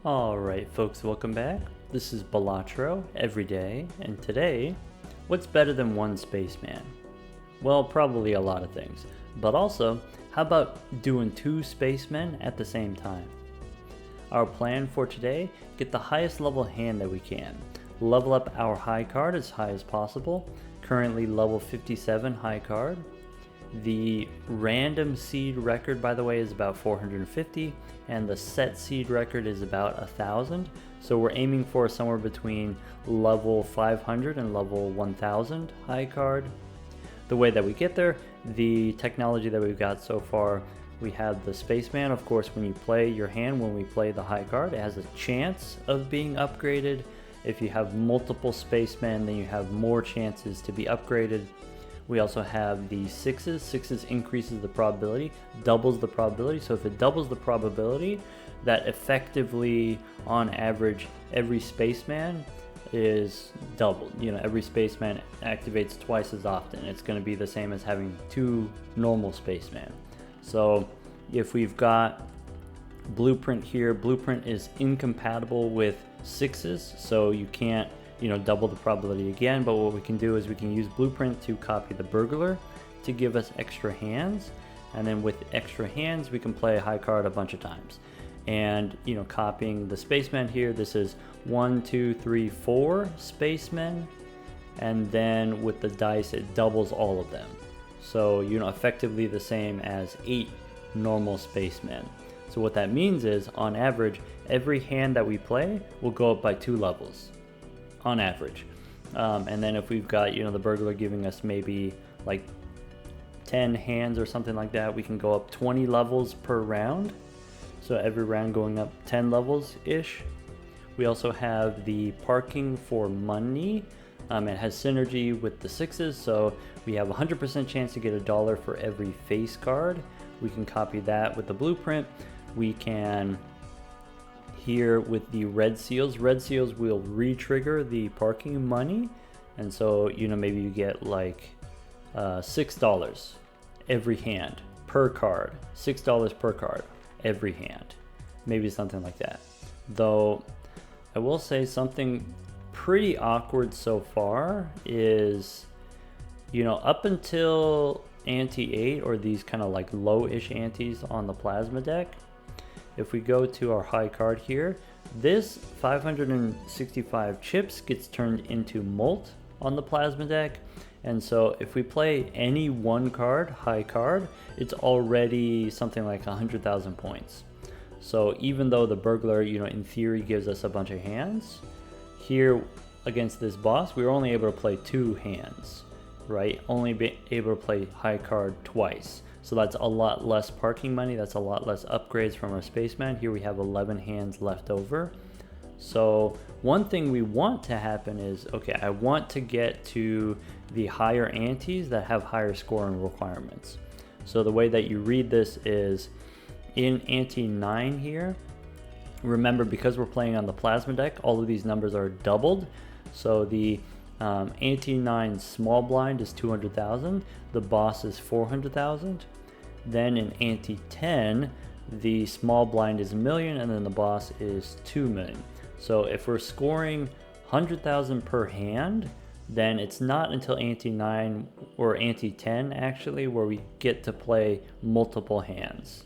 Alright folks, welcome back. This is Balatro every day, and today, what's better than one spaceman? Well, probably a lot of things, but also, how about doing two spacemen at the same time? Our plan for today, get the highest level hand that we can. Level up our high card as high as possible, currently level 57 high card. The random seed record, by the way, is about 450, and the set seed record is about 1,000. So we're aiming for somewhere between level 500 and level 1,000 high card. The way that we get there, the technology that we've got so far, we have the spaceman. Of course, when you play your hand, when we play the high card, it has a chance of being upgraded. If you have multiple spacemen, then you have more chances to be upgraded. We also have the sixes. Sixes increases the probability, doubles the probability. So if it doubles the probability, that effectively, on average, every spaceman is doubled. Every spaceman activates twice as often. It's going to be the same as having two normal spacemen. So if we've got blueprint here, blueprint is incompatible with sixes, so you can't double the probability again. But what we can do is we can use blueprint to copy the burglar to give us extra hands, and then with extra hands we can play a high card a bunch of times. And copying the spaceman here, this is 1 2 3 4 spacemen, and then with the dice it doubles all of them, so effectively the same as 8 normal spacemen. So what that means is, on average, every hand that we play will go up by 2 levels on average. And then if we've got the burglar giving us maybe like 10 hands or something like that, we can go up 20 levels per round, so every round going up 10 levels ish. We also have the parking for money. It has synergy with the sixes, so we have 100% chance to get $1 for every face card. We can copy that with the blueprint. We can, here with the red seals will re-trigger the parking money, and so maybe you get like $6 every hand per card, $6 per card every hand, maybe something like that. Though I will say something pretty awkward so far is up until ante 8, or these kind of like low-ish antes on the plasma deck, if we go to our high card here, this 565 chips gets turned into molt on the plasma deck. And so if we play any one card, high card, it's already something like 100,000 points. So even though the burglar, in theory gives us a bunch of hands, here against this boss, we were only able to play 2 hands, right? Only be able to play high card twice. So that's a lot less parking money, that's a lot less upgrades from our spaceman. Here we have 11 hands left over. So one thing we want to happen is, okay, I want to get to the higher antes that have higher scoring requirements. So the way that you read this is, in ante 9 here, remember, because we're playing on the plasma deck, all of these numbers are doubled. So the ante 9 small blind is 200,000, the boss is 400,000. Then in ante 10, the small blind is 1 million, and then the boss is 2 million. So if we're scoring 100,000 per hand, then it's not until ante 9 or ante 10 actually where we get to play multiple hands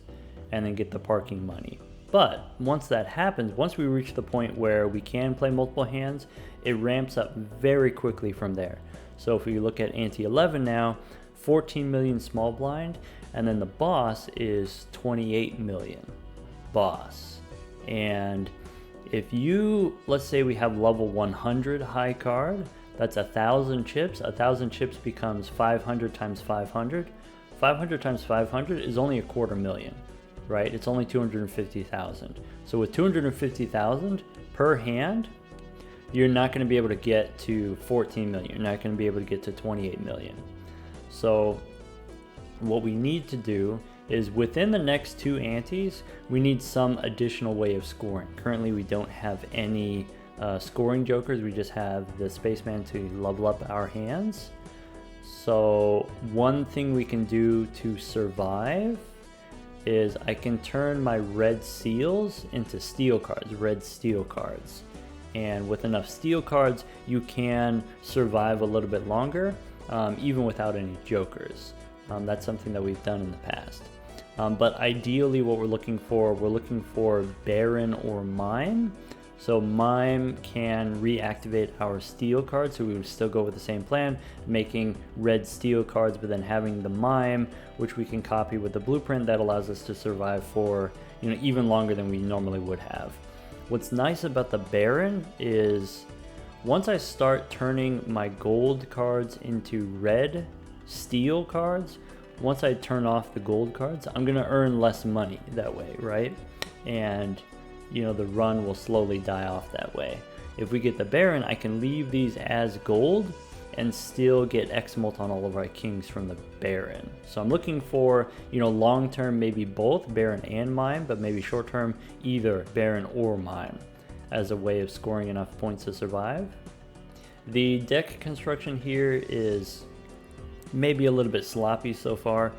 and then get the parking money. But once that happens, once we reach the point where we can play multiple hands, it ramps up very quickly from there. So if we look at ante 11 now, 14 million small blind, and then the boss is 28 million boss. And if let's say we have level 100 high card, that's 1,000 chips. 1,000 chips becomes 500 times 500. 500 times 500 is only 250,000. Right? It's only 250,000. So with 250,000 per hand, you're not going to be able to get to 14 million. You're not going to be able to get to 28 million. So what we need to do is, within the next 2 antes, we need some additional way of scoring. Currently, we don't have any scoring jokers. We just have the spaceman to level up our hands. So one thing we can do to survive is I can turn my red seals into steel cards, red steel cards. And with enough steel cards, you can survive a little bit longer, even without any jokers. That's something that we've done in the past. But ideally what we're looking for Baron or Mime. So Mime can reactivate our steel cards, so we would still go with the same plan, making red steel cards, but then having the Mime, which we can copy with the blueprint that allows us to survive for, you know, even longer than we normally would have. What's nice about the Baron is once I start turning my gold cards into red steel cards, once I turn off the gold cards, I'm gonna earn less money that way, right? And you know, the run will slowly die off that way. If we get the Baron, I can leave these as gold and still get X-Molt on all of our kings from the Baron. So I'm looking for, you know, long term maybe both Baron and Mime, but maybe short term either Baron or Mime as a way of scoring enough points to survive. The deck construction here is maybe a little bit sloppy so far.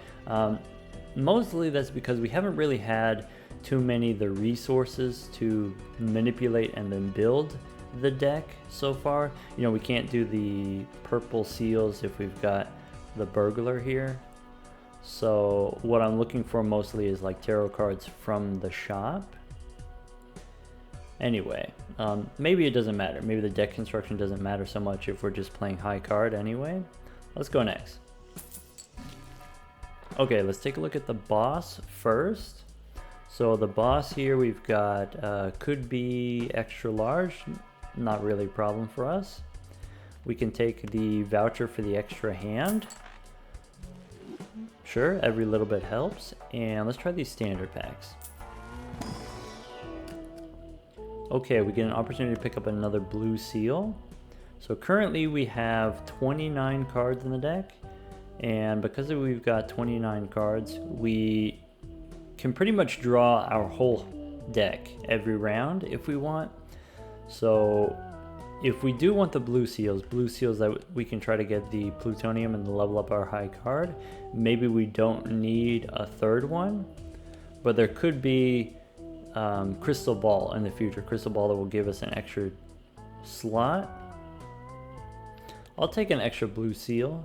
Mostly that's because we haven't really had too many of the resources to manipulate and then build the deck so far. You know, we can't do the purple seals if we've got the burglar here. So what I'm looking for mostly is like tarot cards from the shop. Anyway, maybe it doesn't matter. Maybe the deck construction doesn't matter so much if we're just playing high card anyway. Let's go next. Okay, let's take a look at the boss first. So the boss here we've got could be extra large, not really a problem for us. We can take the voucher for the extra hand. Sure, every little bit helps. And let's try these standard packs. Okay, we get an opportunity to pick up another blue seal. So currently we have 29 cards in the deck. And because we've got 29 cards, we can pretty much draw our whole deck every round if we want. So if we do want the blue seals that we can try to get the plutonium and level up our high card, maybe we don't need a third one, but there could be crystal ball in the future, crystal ball that will give us an extra slot. I'll take an extra blue seal.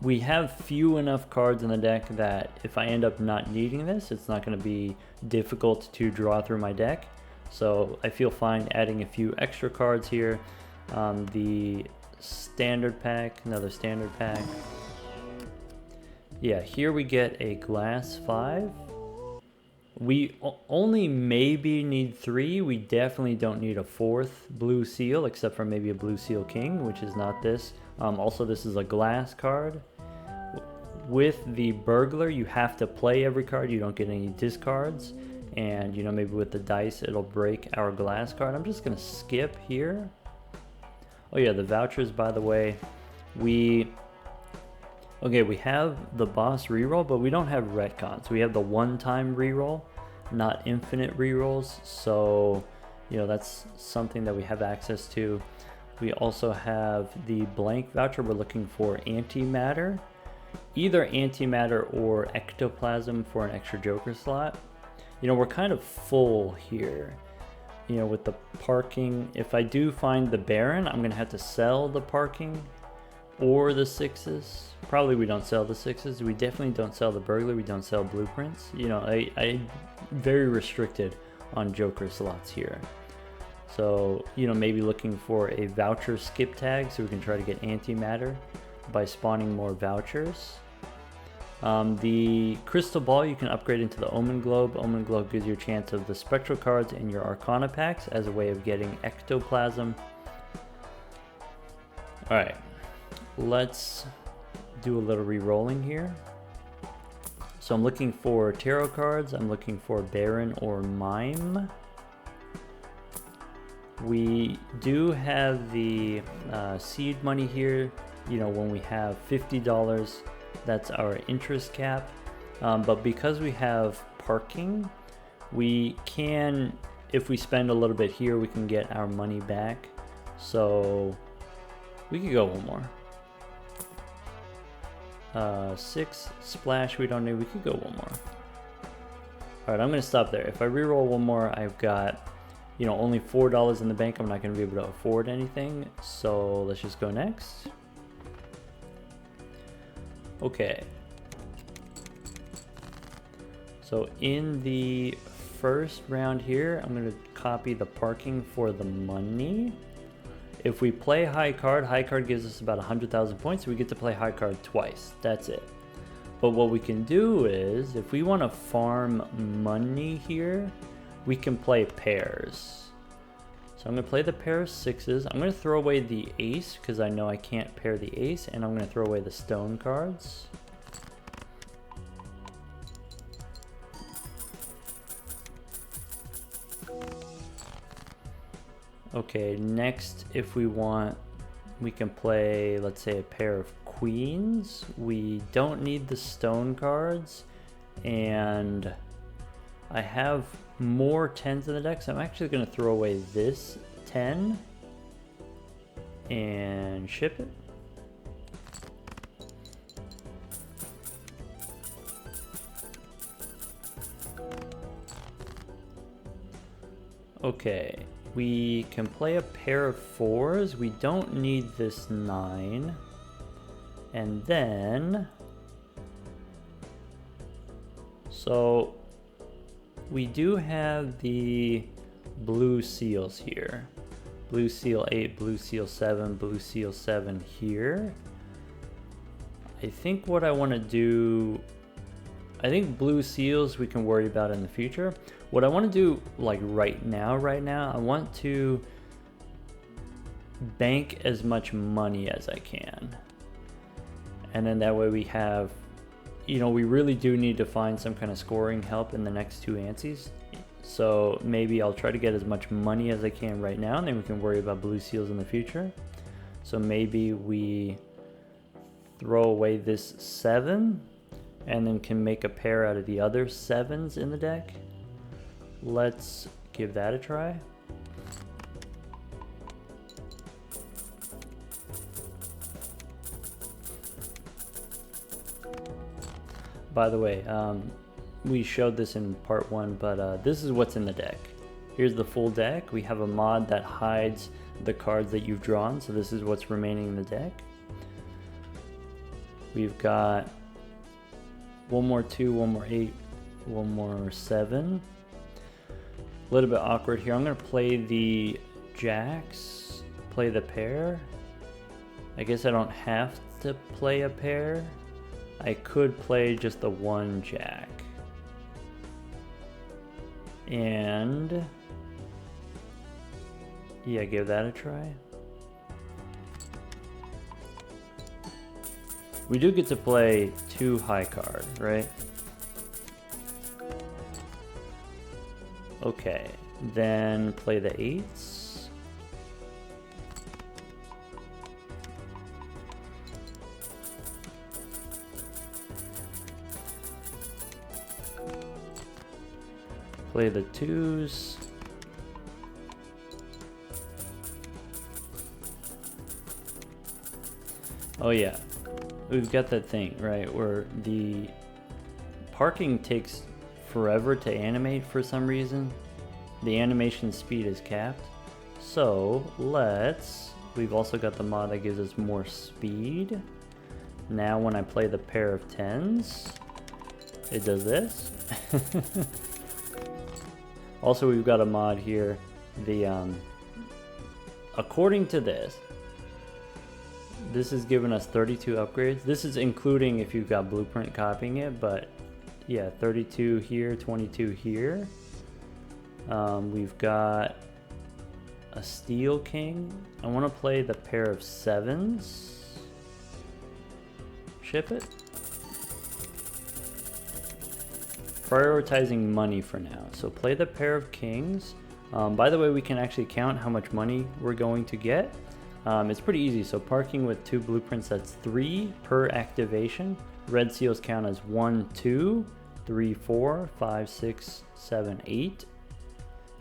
We have few enough cards in the deck that if I end up not needing this, it's not going to be difficult to draw through my deck. So I feel fine adding a few extra cards here. The standard pack, another standard pack. Yeah, here we get a glass 5. We only maybe need 3. We definitely don't need a 4th blue seal, except for maybe a blue seal king, which is not this. Also, this is a glass card. With the burglar, you have to play every card. You don't get any discards. And, you know, maybe with the dice, it'll break our glass card. I'm just going to skip here. Oh, yeah, the vouchers, by the way. Okay, we have the boss reroll, but we don't have retcons. We have the one-time reroll, not infinite rerolls. So, you know, that's something that we have access to. We also have the blank voucher. We're looking for antimatter, either antimatter or ectoplasm for an extra joker slot. You know, we're kind of full here, you know, with the parking. If I do find the Baron, I'm going to have to sell the parking or the 6s. Probably we don't sell the 6s. We definitely don't sell the burglar. We don't sell blueprints. You know, I'm very restricted on joker slots here. So, you know, maybe looking for a voucher skip tag so we can try to get antimatter by spawning more vouchers. The crystal ball you can upgrade into the omen globe. Omen globe gives you a chance of the spectral cards in your arcana packs as a way of getting ectoplasm. Alright, let's do a little re-rolling here. So I'm looking for tarot cards. I'm looking for Baron or Mime. We do have the seed money here. You know, when we have $50, that's our interest cap. But because we have parking, we can, if we spend a little bit here, we can get our money back. So we could go one more. 6 splash we don't need. We could go one more. Alright, I'm gonna stop there. If I reroll one more, I've got, you know, only $4 in the bank. I'm not gonna be able to afford anything. So let's just go next. Okay. So in the first round here, I'm gonna copy the parking for the money. If we play high card gives us about 100,000 points, so we get to play high card twice. That's it. But what we can do is, if we want to farm money here, we can play pairs. So I'm going to play the pair of 6s. I'm going to throw away the ace, because I know I can't pair the ace, and I'm going to throw away the stone cards. Okay, next, if we want, we can play, let's say, a pair of queens. We don't need the stone cards, and I have more 10s in the deck, so I'm actually going to throw away this 10 and ship it. Okay. We can play a pair of 4s. We don't need this 9. And then, so we do have the blue seals here. Blue seal 8, blue seal 7, blue seal 7 here. I think what I want to do, I think blue seals we can worry about in the future. What I want to do, like right now, I want to bank as much money as I can. And then that way we have, you know, we really do need to find some kind of scoring help in the next 2 antsies. So maybe I'll try to get as much money as I can right now, and then we can worry about blue seals in the future. So maybe we throw away this 7 and then can make a pair out of the other 7s in the deck. Let's give that a try. By the way, we showed this in part 1, but this is what's in the deck. Here's the full deck. We have a mod that hides the cards that you've drawn, so this is what's remaining in the deck. We've got one more 2, one more 8, one more 7. A little bit awkward here. I'm going to play the jacks, play the pair. I guess I don't have to play a pair. I could play just the 1 jack. And yeah, give that a try. We do get to play 2 high card, right? Okay, then play the 8s. Play the 2s. Oh yeah, we've got that thing, right, where the parking takes forever to animate for some reason. The animation speed is capped. So we've also got the mod that gives us more speed. Now when I play the pair of 10s, it does this. Also, we've got a mod here. According to this is giving us 32 upgrades. This is including if you've got blueprint copying it, but yeah, 32 here, 22 here. We've got a Steel King. I want to play the pair of 7s. Ship it. Prioritizing money for now. So play the pair of kings. By the way, we can actually count how much money we're going to get. It's pretty easy. So parking with 2 blueprints, that's 3 per activation. Red seals count as 1, 2, 3, 4, 5, 6, 7, 8.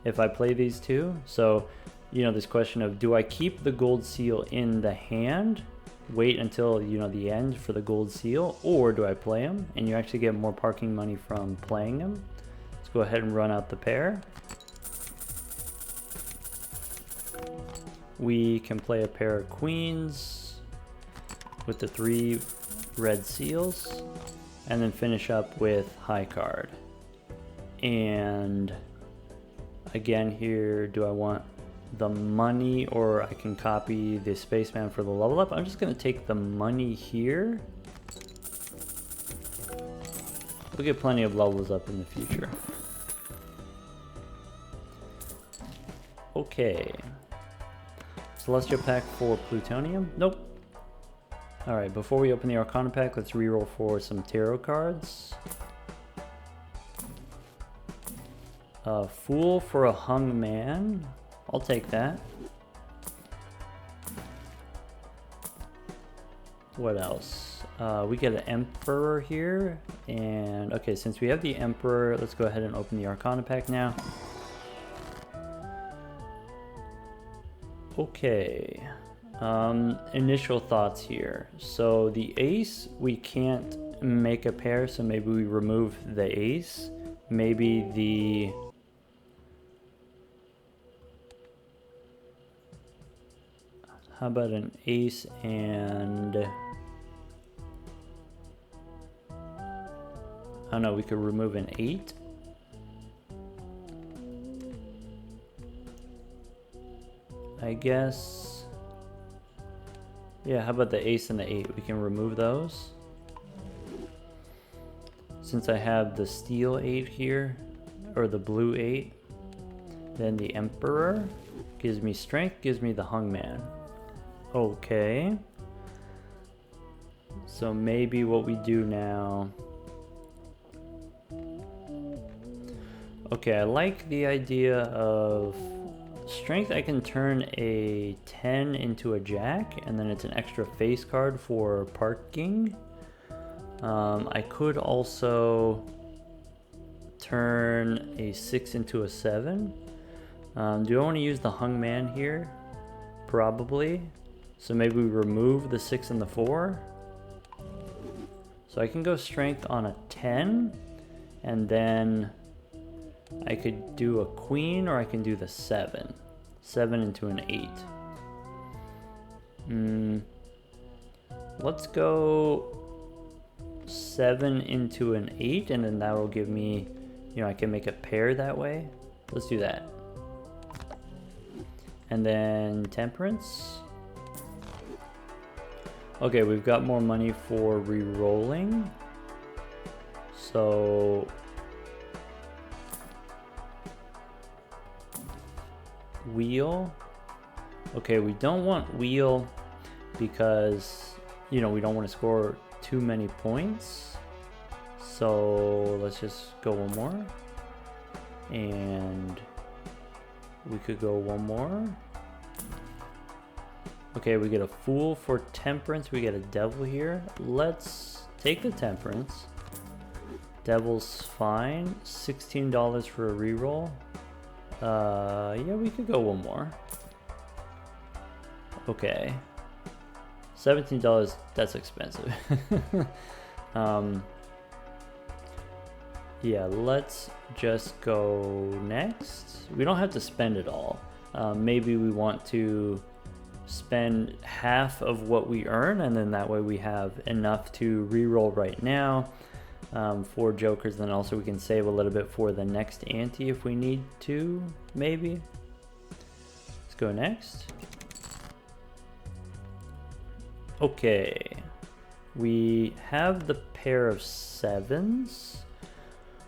If I play these 2. So, you know, this question of, do I keep the gold seal in the hand wait until, you know, the end for the gold seal, or do I play them and you actually get more parking money from playing them? Let's go ahead and run out the pair. We can play a pair of queens with the 3 red seals, and then finish up with high card. And again here, do I want the money, or I can copy the spaceman for the level up? I'm just gonna take the money here. We'll get plenty of levels up in the future. Okay. Celestial pack for plutonium? Nope. Alright, before we open the Arcana pack, let's reroll for some tarot cards. Fool for a hung man. I'll take that. What else? We get an Emperor here. And okay, since we have the Emperor, let's go ahead and open the Arcana pack now. Okay. Initial thoughts here. So the ace, we can't make a pair, so maybe we remove the ace. Maybe the... How about an ace and... I don't know, we could remove an 8. I guess... Yeah, how about the ace and the 8? We can remove those. Since I have the steel 8 here, or the blue 8, then the Emperor gives me strength, gives me the hung man. Okay. So maybe what we do now... Okay, I like the idea of strength. I can turn a 10 into a jack, and then it's an extra face card for parking. I could also turn a 6 into a 7. Do I want to use the hung man here? Probably. So maybe we remove the 6 and the 4. So I can go strength on a 10, and then I could do a queen, or I can do the 7. 7 into an 8. Let's go 7 into an 8, and then that will give me, you know, I can make a pair that way. Let's do that. And then temperance. Okay, we've got more money for re-rolling. So wheel. Okay, we don't want wheel because, you know, we don't want to score too many points. So let's just go one more. And we could go one more. Okay, we get a fool for temperance. We get a devil here. Let's take the temperance. Devil's fine. $16 for a reroll. Yeah, we could go one more. Okay. $17, that's expensive. Yeah, let's just go next. We don't have to spend it all. Maybe we want to spend half of what we earn, and then that way we have enough to reroll right now. 4 jokers, then also we can save a little bit for the next ante if we need to, maybe. Let's go next. Okay, we have the pair of 7s,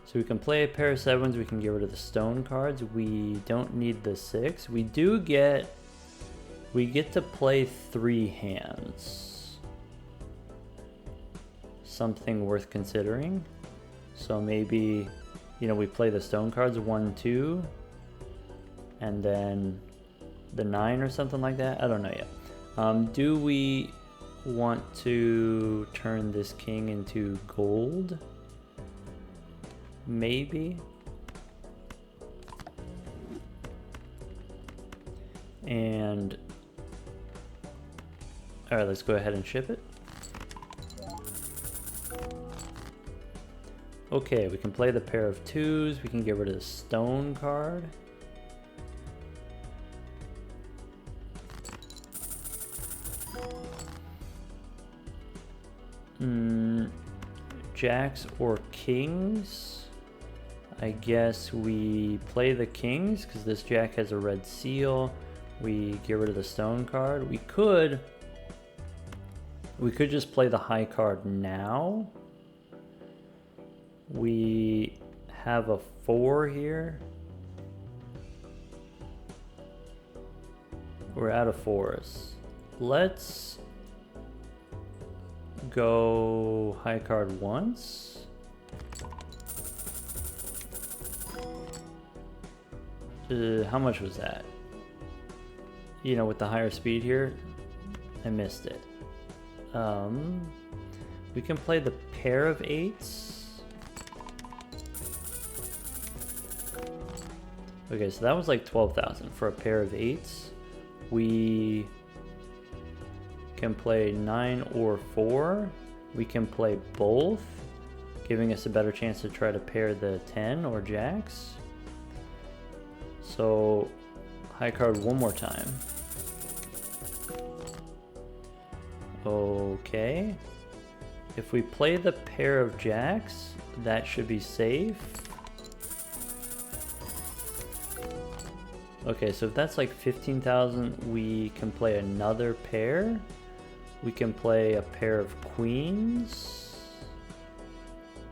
so we can play a pair of 7s. We can get rid of the stone cards. We don't need the 6. We get to play 3 hands. Something worth considering. So maybe, you know, we play the stone cards 1, 2, and then the 9 or something like that. I don't know yet. Do we want to turn this king into gold? Maybe. And Alright, let's go ahead and ship it. Okay, we can play the pair of twos. We can get rid of the stone card. Jacks or kings? I guess we play the kings because this jack has a red seal. We get rid of the stone card. We could just play the high card now. We have a 4 here. We're out of 4s. Let's go high card once. How much was that? You know, with the higher speed here, I missed it. We can play the pair of 8s. Okay, so that was like 12,000 for a pair of 8s. We can play 9 or 4. We can play both, giving us a better chance to try to pair the 10 or jacks. So high card one more time. Okay. If we play the pair of jacks, that should be safe. Okay, so if that's like 15,000, we can play another pair. We can play a pair of queens.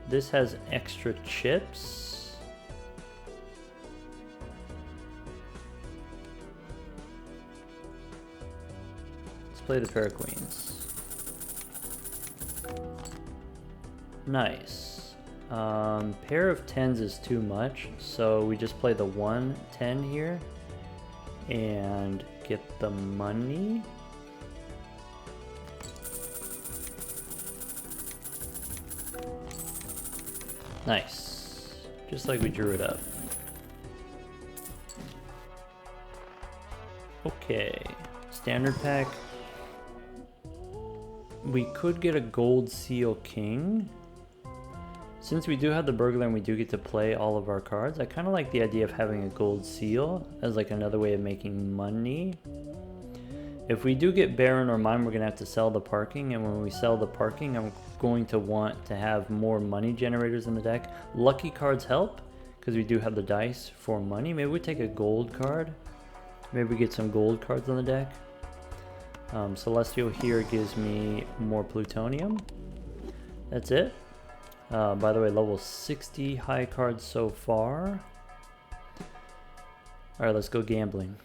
This has extra chips. Let's play the pair of queens. Nice. Pair of 10s is too much, so we just play the 1 10 here and get the money. Nice. Just like we drew it up. Okay. Standard pack. We could get a gold seal king. Since we do have the burglar and we do get to play all of our cards, I kind of like the idea of having a gold seal as like another way of making money. If we do get Baron or Mine, we're going to have to sell the parking, and when we sell the parking, I'm going to want to have more money generators in the deck. Lucky cards help, because we do have the dice for money. Maybe we take a gold card. Maybe we get some gold cards on the deck. Celestial here gives me more plutonium. That's it. By the way, level 60 high cards so far. Alright, let's go gambling.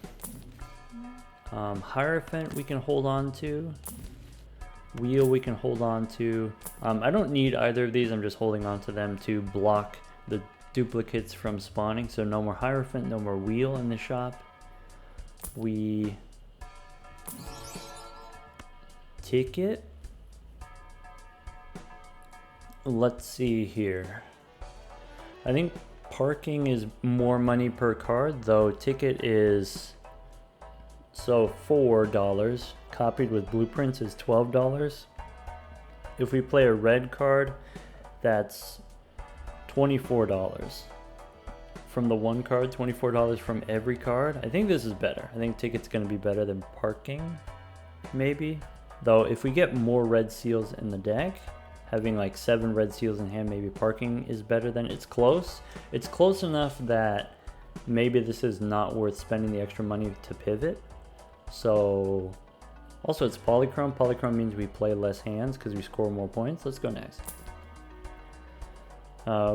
Hierophant we can hold on to. Wheel we can hold on to. I don't need either of these, I'm just holding on to them to block the duplicates from spawning. So no more Hierophant, no more Wheel in the shop. We ticket. Let's see here. I think parking is more money per card, though ticket is so $4. Copied with blueprints is $12. If we play a red card, that's $24. From the one card, $24 from every card. I think this is better. I think ticket's going to be better than parking, maybe. Though if we get more red seals in the deck, having like 7 red seals in hand, maybe parking is better than. It's close. It's close enough that maybe this is not worth spending the extra money to pivot. So also it's polychrome. Polychrome means we play less hands because we score more points. Let's go next.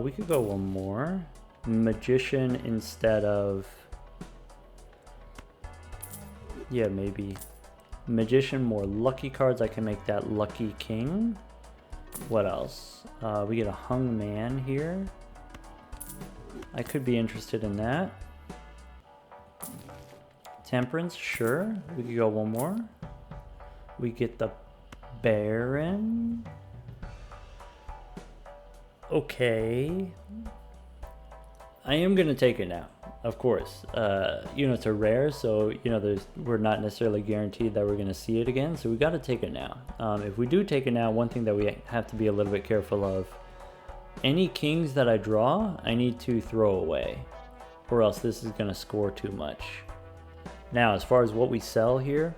We could go one more. Magician instead of, yeah, maybe Magician, more lucky cards. I can make that lucky king. What else? We get a hung man here. I could be interested in that. Temperance, sure. We could go one more. We get the Baron. Okay. I am gonna take it now, of course. You know, it's a rare, so you know, we're not necessarily guaranteed that we're gonna see it again. So we got to take it now. If we do take it now, one thing that we have to be a little bit careful of: any kings that I draw, I need to throw away, or else this is gonna score too much. Now, as far as what we sell here,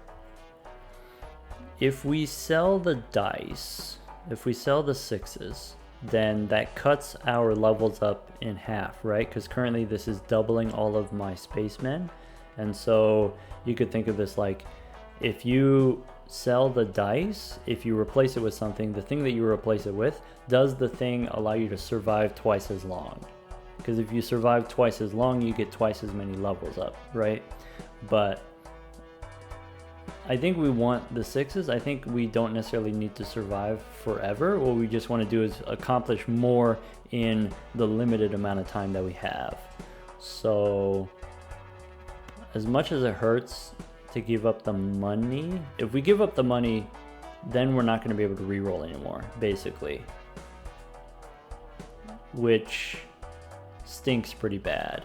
if we sell the dice, if we sell the sixes, then that cuts our levels up in half, right? Because currently this is doubling all of my spacemen. And so you could think of this like, if you sell the dice, if you replace it with something, the thing that you replace it with, does the thing allow you to survive twice as long? Because if you survive twice as long, you get twice as many levels up, right? But I think we want the sixes. I think we don't necessarily need to survive forever. What we just want to do is accomplish more in the limited amount of time that we have. So as much as it hurts to give up the money, if we give up the money, then we're not going to be able to reroll anymore, basically. Which stinks pretty bad.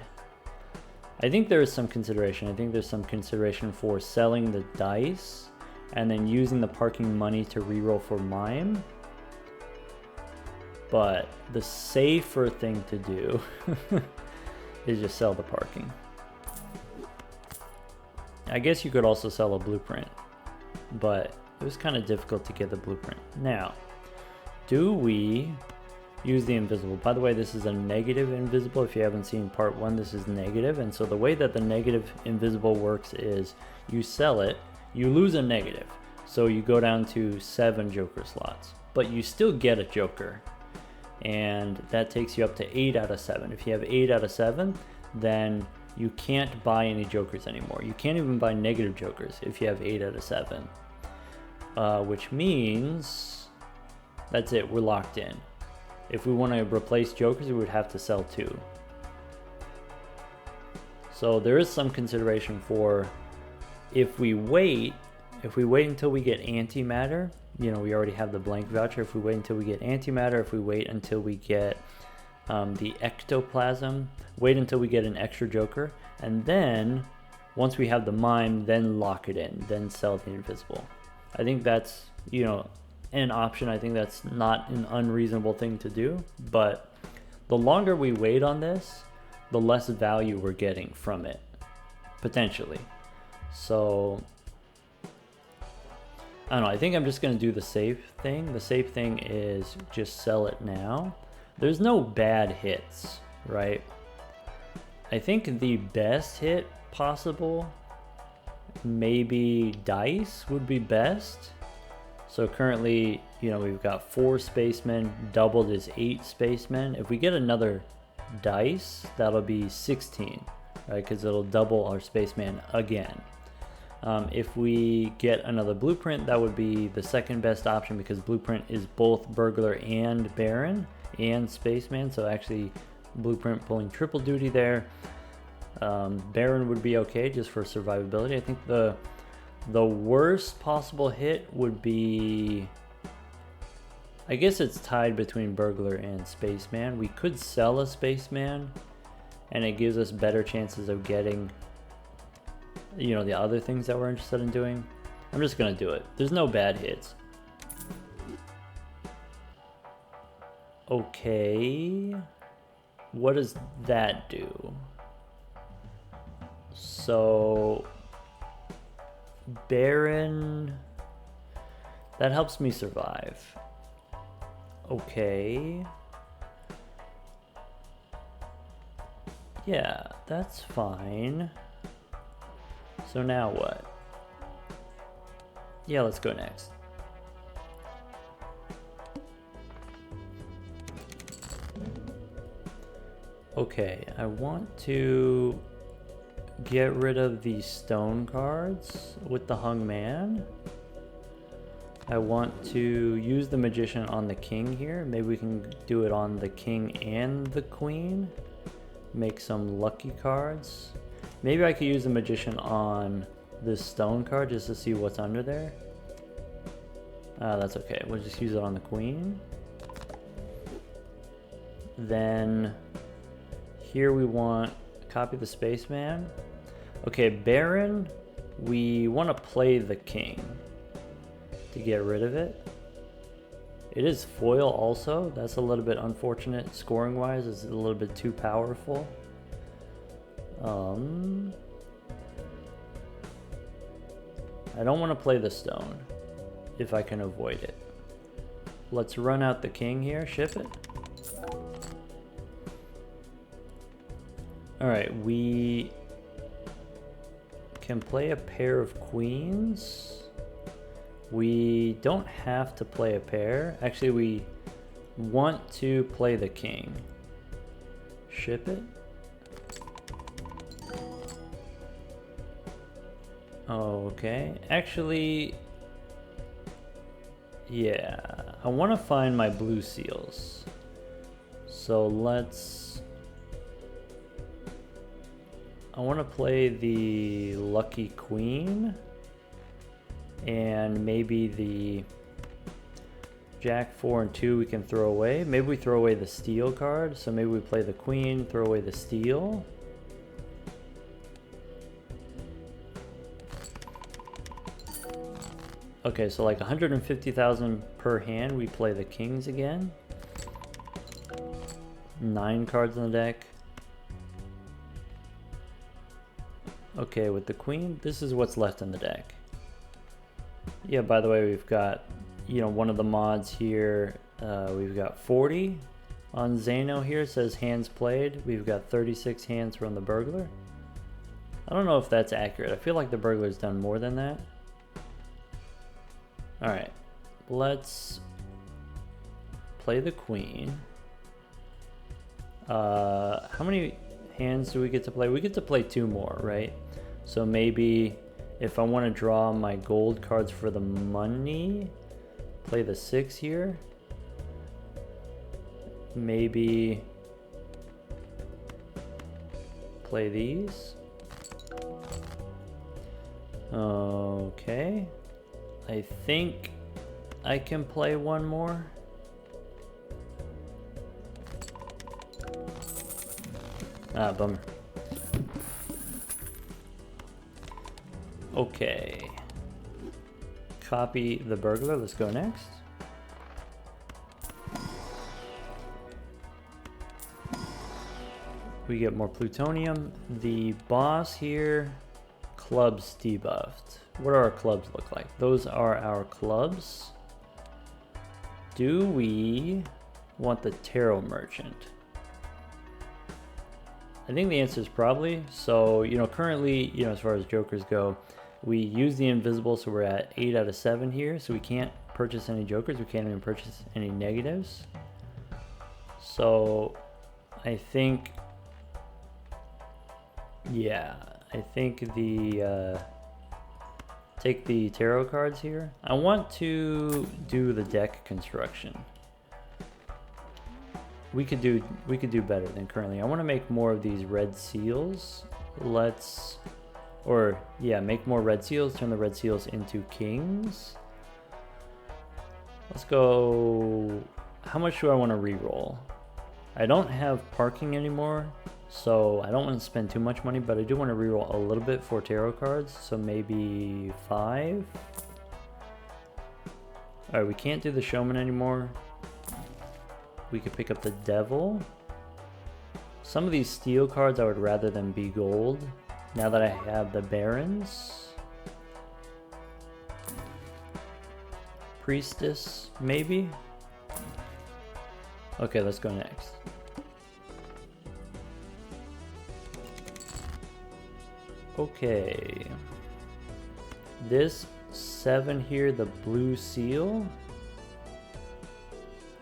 I think there is some consideration. I think there's some consideration for selling the dice and then using the parking money to reroll for mime. But the safer thing to do is just sell the parking. I guess you could also sell a blueprint, but it was kind of difficult to get the blueprint. Now, do we use the invisible? By the way, this is a negative invisible. If you haven't seen part 1, this is negative. And so the way that the negative invisible works is you sell it, you lose a negative. So you go down to 7 joker slots, but you still get a joker. And that takes you up to 8 out of 7. If you have 8 out of 7, then you can't buy any jokers anymore. You can't even buy negative jokers if you have 8 out of 7. Which means that's it, we're locked in. If we want to replace jokers, we would have to sell 2. So there is some consideration for if we wait until we get antimatter, you know, we already have the blank voucher. If we wait until we get antimatter, if we wait until we get the ectoplasm, wait until we get an extra joker, and then once we have the mime, then lock it in, then sell the invisible. I think that's, you know, an option. I think that's not an unreasonable thing to do, but the longer we wait on this, the less value we're getting from it, potentially. So I don't know, I think I'm just going to do the safe thing. The safe thing is just sell it now. There's no bad hits, right? I think the best hit possible, maybe dice would be best. So currently, you know, we've got 4 spacemen, doubled is 8 spacemen. If we get another dice, that'll be 16, right? Because it'll double our spaceman again. If we get another blueprint, that would be the second best option, because blueprint is both burglar and baron and spaceman. So actually, blueprint pulling triple duty there. Baron would be okay just for survivability. I think the worst possible hit would be, I guess it's tied between burglar and spaceman. We could sell a spaceman and it gives us better chances of getting, you know, the other things that we're interested in doing. I'm just gonna do it. There's no bad hits. Okay, what does that do? So Baron, that helps me survive. Okay. Yeah, that's fine. So now what? Yeah, let's go next. Okay, I want to get rid of the stone cards with the hung man. I want to use the magician on the king here. Maybe we can do it on the king and the queen. Make some lucky cards. Maybe I could use the magician on this stone card just to see what's under there. That's okay. We'll just use it on the queen. Then here we want copy the spaceman. Okay, Baron, we want to play the king to get rid of it. It is foil also. That's a little bit unfortunate scoring wise. It's a little bit too powerful. I don't want to play the stone if I can avoid it. Let's run out the king here, ship it. Alright, we can play a pair of queens. We don't have to play a pair. Actually, we want to play the king. Ship it. Okay, actually, yeah, I want to find my blue seals. So I want to play the lucky queen and maybe the jack 4 and 2 we can throw away. Maybe we throw away the steel card, so maybe we play the queen, throw away the steel. Okay, so like 150,000 per hand, we play the kings again. 9 cards on the deck. Okay, with the queen, this is what's left in the deck. Yeah, by the way, we've got, you know, one of the mods here. We've got 40 on Zano here. It says hands played. We've got 36 hands from the burglar. I don't know if that's accurate. I feel like the burglar's done more than that. Alright, let's play the queen. How many hands do we get to play? We get to play 2 more, right? So maybe if I want to draw my gold cards for the money, play the 6 here. Maybe play these. Okay. I think I can play one more. Ah, bummer. Okay. Copy the burglar. Let's go next. We get more plutonium. The boss here, clubs debuffed. What do our clubs look like? Those are our clubs. Do we want the tarot merchant? I think the answer is probably. So, you know, currently, you know, as far as jokers go, we use the invisible, so we're at 8 out of 7 here. So we can't purchase any jokers. We can't even purchase any negatives. So I think, yeah, I think the take the tarot cards here. I want to do the deck construction. We could do better than currently. I want to make more of these red seals. Make more red seals, turn the red seals into kings. Let's go, how much do I want to re-roll? I don't have parking anymore, so I don't want to spend too much money, but I do want to re-roll a little bit for tarot cards, so maybe 5. Alright, we can't do the showman anymore. We could pick up the devil. Some of these steel cards I would rather than be gold, now that I have the barons. Priestess, maybe? Okay, let's go next. Okay. This 7 here, the blue seal,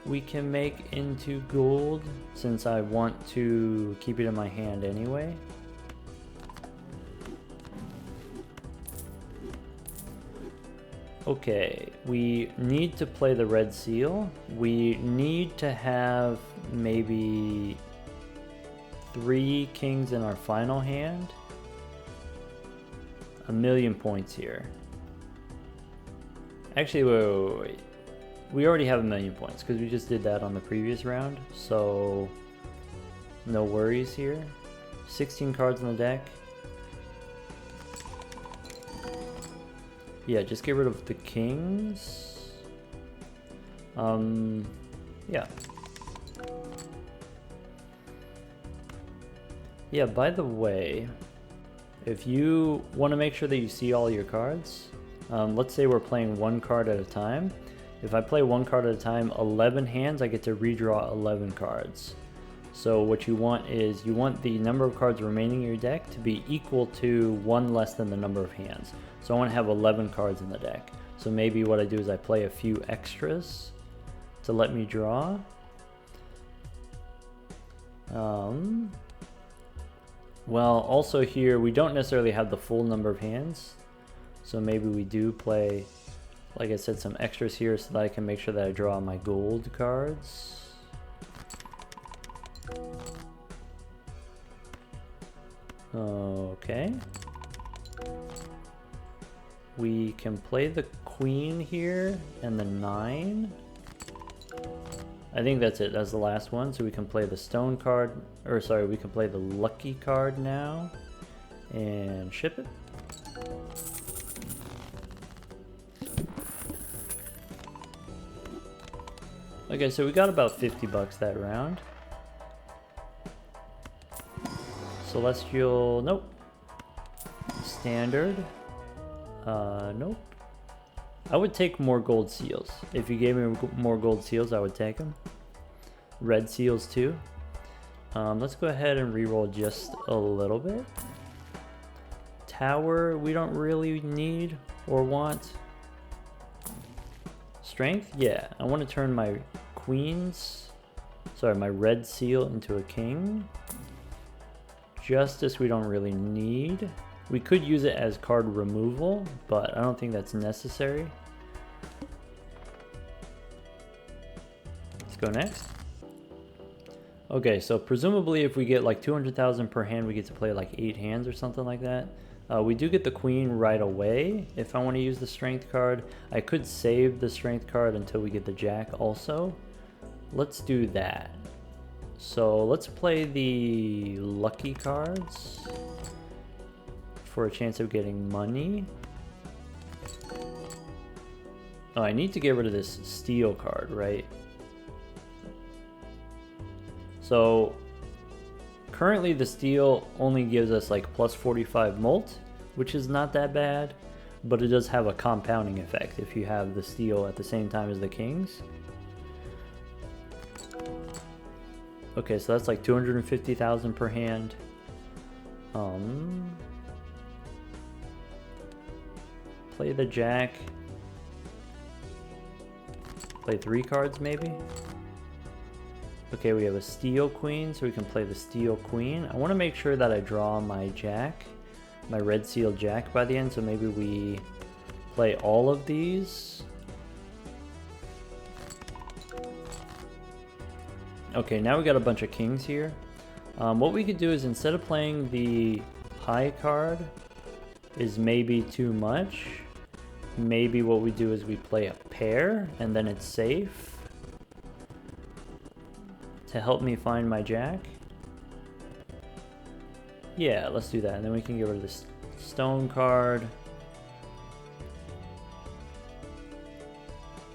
we can make into gold since I want to keep it in my hand anyway. Okay, we need to play the red seal. We need to have maybe 3 kings in our final hand. 1,000,000 points here. Actually, wait. We already have 1,000,000 points because we just did that on the previous round. So No worries here. 16 cards in the deck. Yeah, just get rid of the kings. Yeah. Yeah, by the way, if you want to make sure that you see all your cards, let's say we're playing one card at a time. If I play one card at a time, 11 hands, I get to redraw 11 cards. So what you want is, you want the number of cards remaining in your deck to be equal to one less than the number of hands. So I want to have 11 cards in the deck. So maybe what I do is I play a few extras to let me draw. Well, also here, we don't necessarily have the full number of hands. So maybe we do play, like I said, some extras here so that I can make sure that I draw my gold cards. Okay. We can play the queen here and the 9. I think that's it. That's the last one. So we can play the stone card, or sorry, we can play the lucky card now and ship it. Okay, so we got about 50 bucks that round. Celestial, nope. Standard, nope. I would take more gold seals. If you gave me more gold seals, I would take them. Red seals too. Let's go ahead and reroll just a little bit. Tower, we don't really need or want. Strength, yeah. I want to turn my queens, sorry, my red seal into a king. Justice we don't really need. We could use it as card removal, but I don't think that's necessary. Let's go next. Okay, so presumably if we get like 200,000 per hand, we get to play like 8 hands or something like that. We do get the queen right away if I want to use the strength card. I could save the strength card until we get the jack also. Let's do that. So let's play the lucky cards for a chance of getting money. Oh, I need to get rid of this steel card, right? So currently the steel only gives us like plus 45 molt, which is not that bad, but it does have a compounding effect if you have the steel at the same time as the kings. Okay, so that's like 250,000 per hand. Play the jack. Play 3 cards maybe. Okay, we have a steel queen, so we can play the steel queen. I want to make sure that I draw my jack, my red seal jack by the end, so maybe we play all of these. Okay, now we got a bunch of kings here. What we could do is, instead of playing the high card is maybe too much, maybe what we do is we play a pair and then it's safe to help me find my jack. Yeah, let's do that, and then we can get rid of this stone card.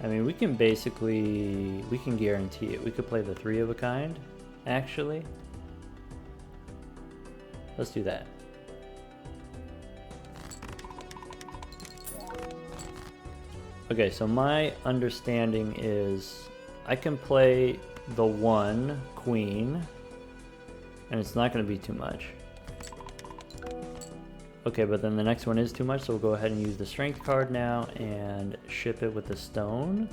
I mean, we can basically, we can guarantee it. We could play the 3 of a kind, actually. Let's do that. Okay, so my understanding is I can play the 1 queen, and it's not going to be too much. Okay, but then the next one is too much, so we'll go ahead and use the strength card now and ship it with the stone.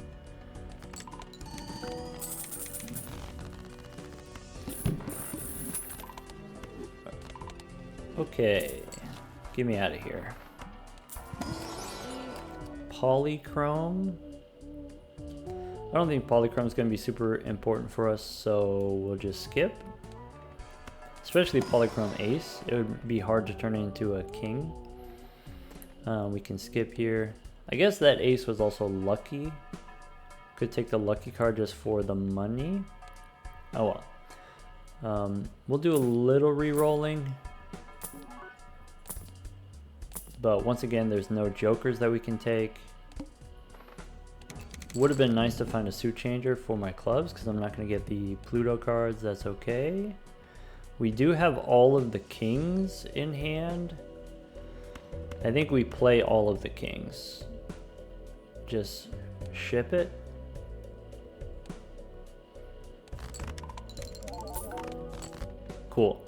Okay, get me out of here. Polychrome. I don't think polychrome is going to be super important for us, so we'll just skip. Especially polychrome ace, it would be hard to turn it into a king. We can skip here. I guess that ace was also lucky. Could take the lucky card just for the money. Oh well. We'll do a little re-rolling. But once again, there's no jokers that we can take. Would have been nice to find a suit changer for my clubs because I'm not going to get the Pluto cards. That's okay. We do have all of the kings in hand. I think we play all of the kings. Just ship it. Cool.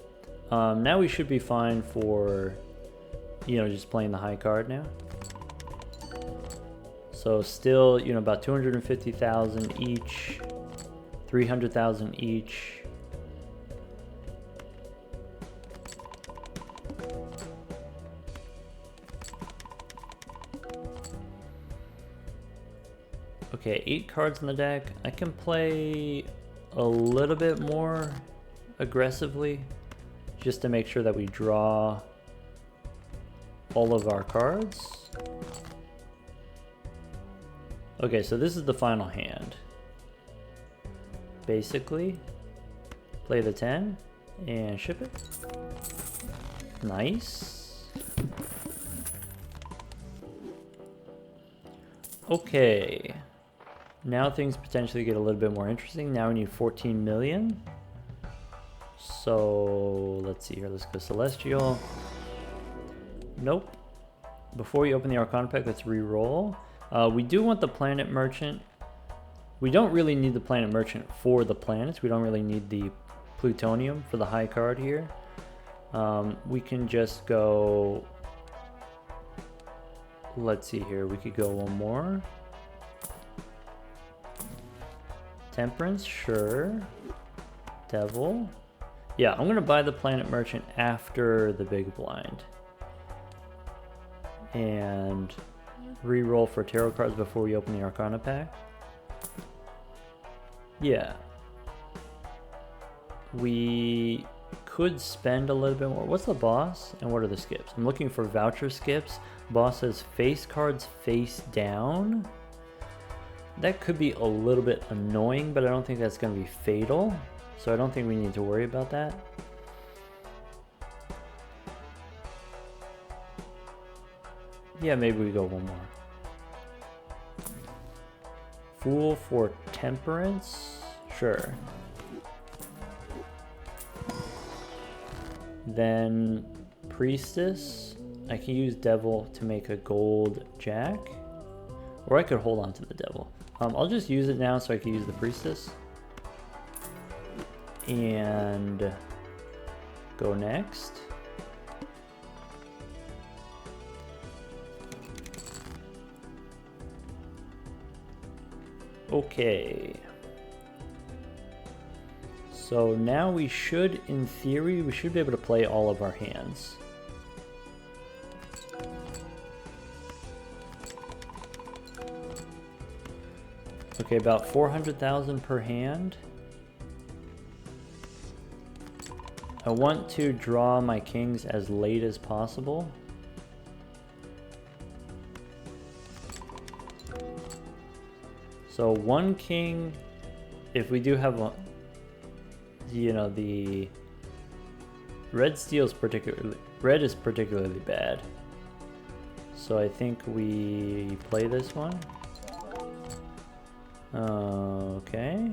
Now we should be fine for, you know, just playing the high card now. So still, you know, about 250,000 each, 300,000 each. Okay, 8 cards in the deck. I can play a little bit more aggressively just to make sure that we draw all of our cards. Okay, so this is the final hand. Basically, play the 10 and ship it. Nice. Okay. Now things potentially get a little bit more interesting. Now we need 14 million. So let's see here. Let's go Celestial. Nope. Before we open the Arcana pack, let's re-roll. We do want the Planet Merchant. We don't really need the Planet Merchant for the planets. We don't really need the Plutonium for the high card here. We can just go... Let's see here. We could go one more. Temperance, sure. Devil. Yeah, I'm going to buy the Planet Merchant after the big blind. And re-roll for tarot cards before we open the Arcana pack. Yeah. We could spend a little bit more. What's the boss and what are the skips? I'm looking for voucher skips. Boss says face cards face down. That could be a little bit annoying, but I don't think that's going to be fatal. So I don't think we need to worry about that. Yeah, maybe we go one more. Fool for Temperance? Sure. Then Priestess. I can use Devil to make a gold jack. Or I could hold on to the Devil. I'll just use it now so I can use the Priestess. And go next. Okay. So now we should, in theory, we should be able to play all of our hands. Okay, about 400,000 per hand. I want to draw my kings as late as possible. So one king, if we do have one, you know, the red steel is particularly bad. So I think we play this one. Okay.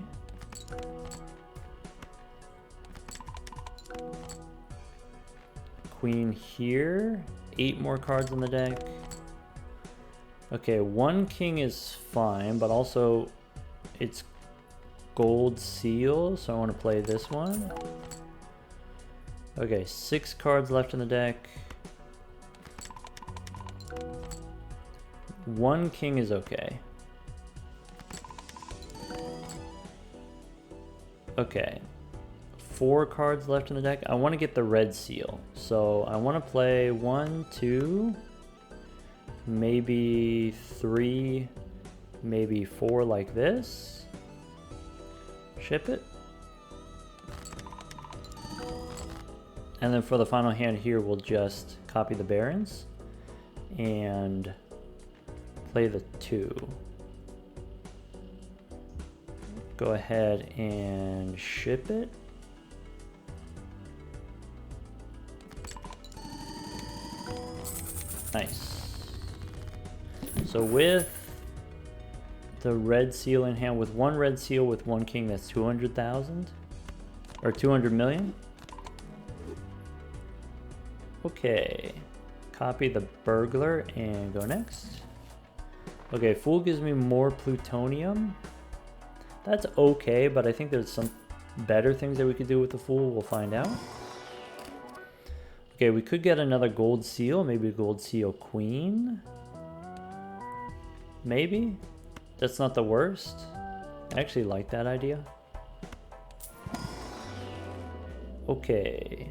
Queen here. 8 more cards on the deck. Okay, one king is fine, but also it's gold seal, so I want to play this one. Okay, 6 cards left in the deck. One king is okay. Okay, 4 cards left in the deck. I want to get the red seal, so I want to play 1, 2, maybe 3, maybe 4 like this. Ship it. And then for the final hand here, we'll just copy the barons and play the 2. Go ahead and ship it. Nice. So with the red seal in hand, with one red seal with one king, that's 200,000 or 200 million. Okay, copy the burglar and go next. Okay, fool gives me more plutonium. That's okay, but I think there's some better things that we could do with the fool. We'll find out. Okay, we could get another gold seal, maybe a gold seal queen. Maybe. That's not the worst. I actually like that idea. Okay.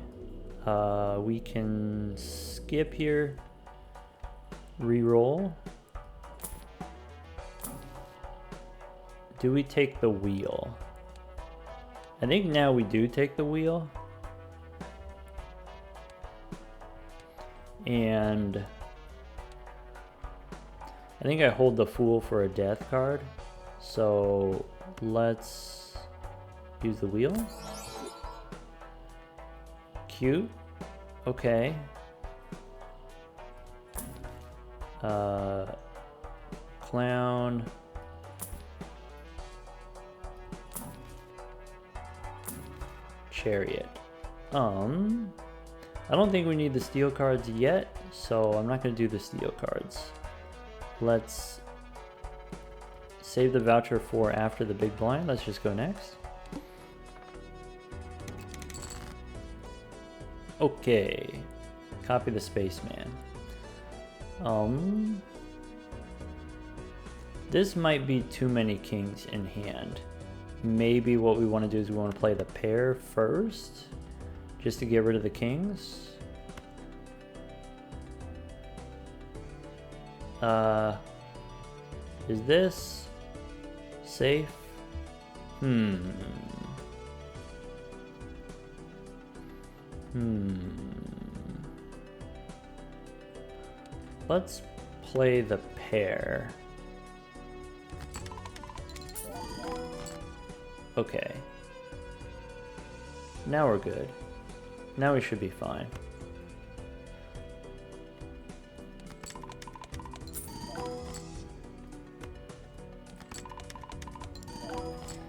We can skip here. Reroll. Do we take the wheel? I think now we do take the wheel. And I think I hold the fool for a death card. So let's use the wheel. Cute. Okay. Clown. Chariot. I don't think we need the steel cards yet, so I'm not going to do the steel cards. Let's save the voucher for after the big blind. Let's just go next. Okay. Copy the spaceman. This might be too many kings in hand. Maybe what we want to do is we want to play the pair first, just to get rid of the kings. Is this safe? Let's play the pair. Okay. Now we're good. Now we should be fine.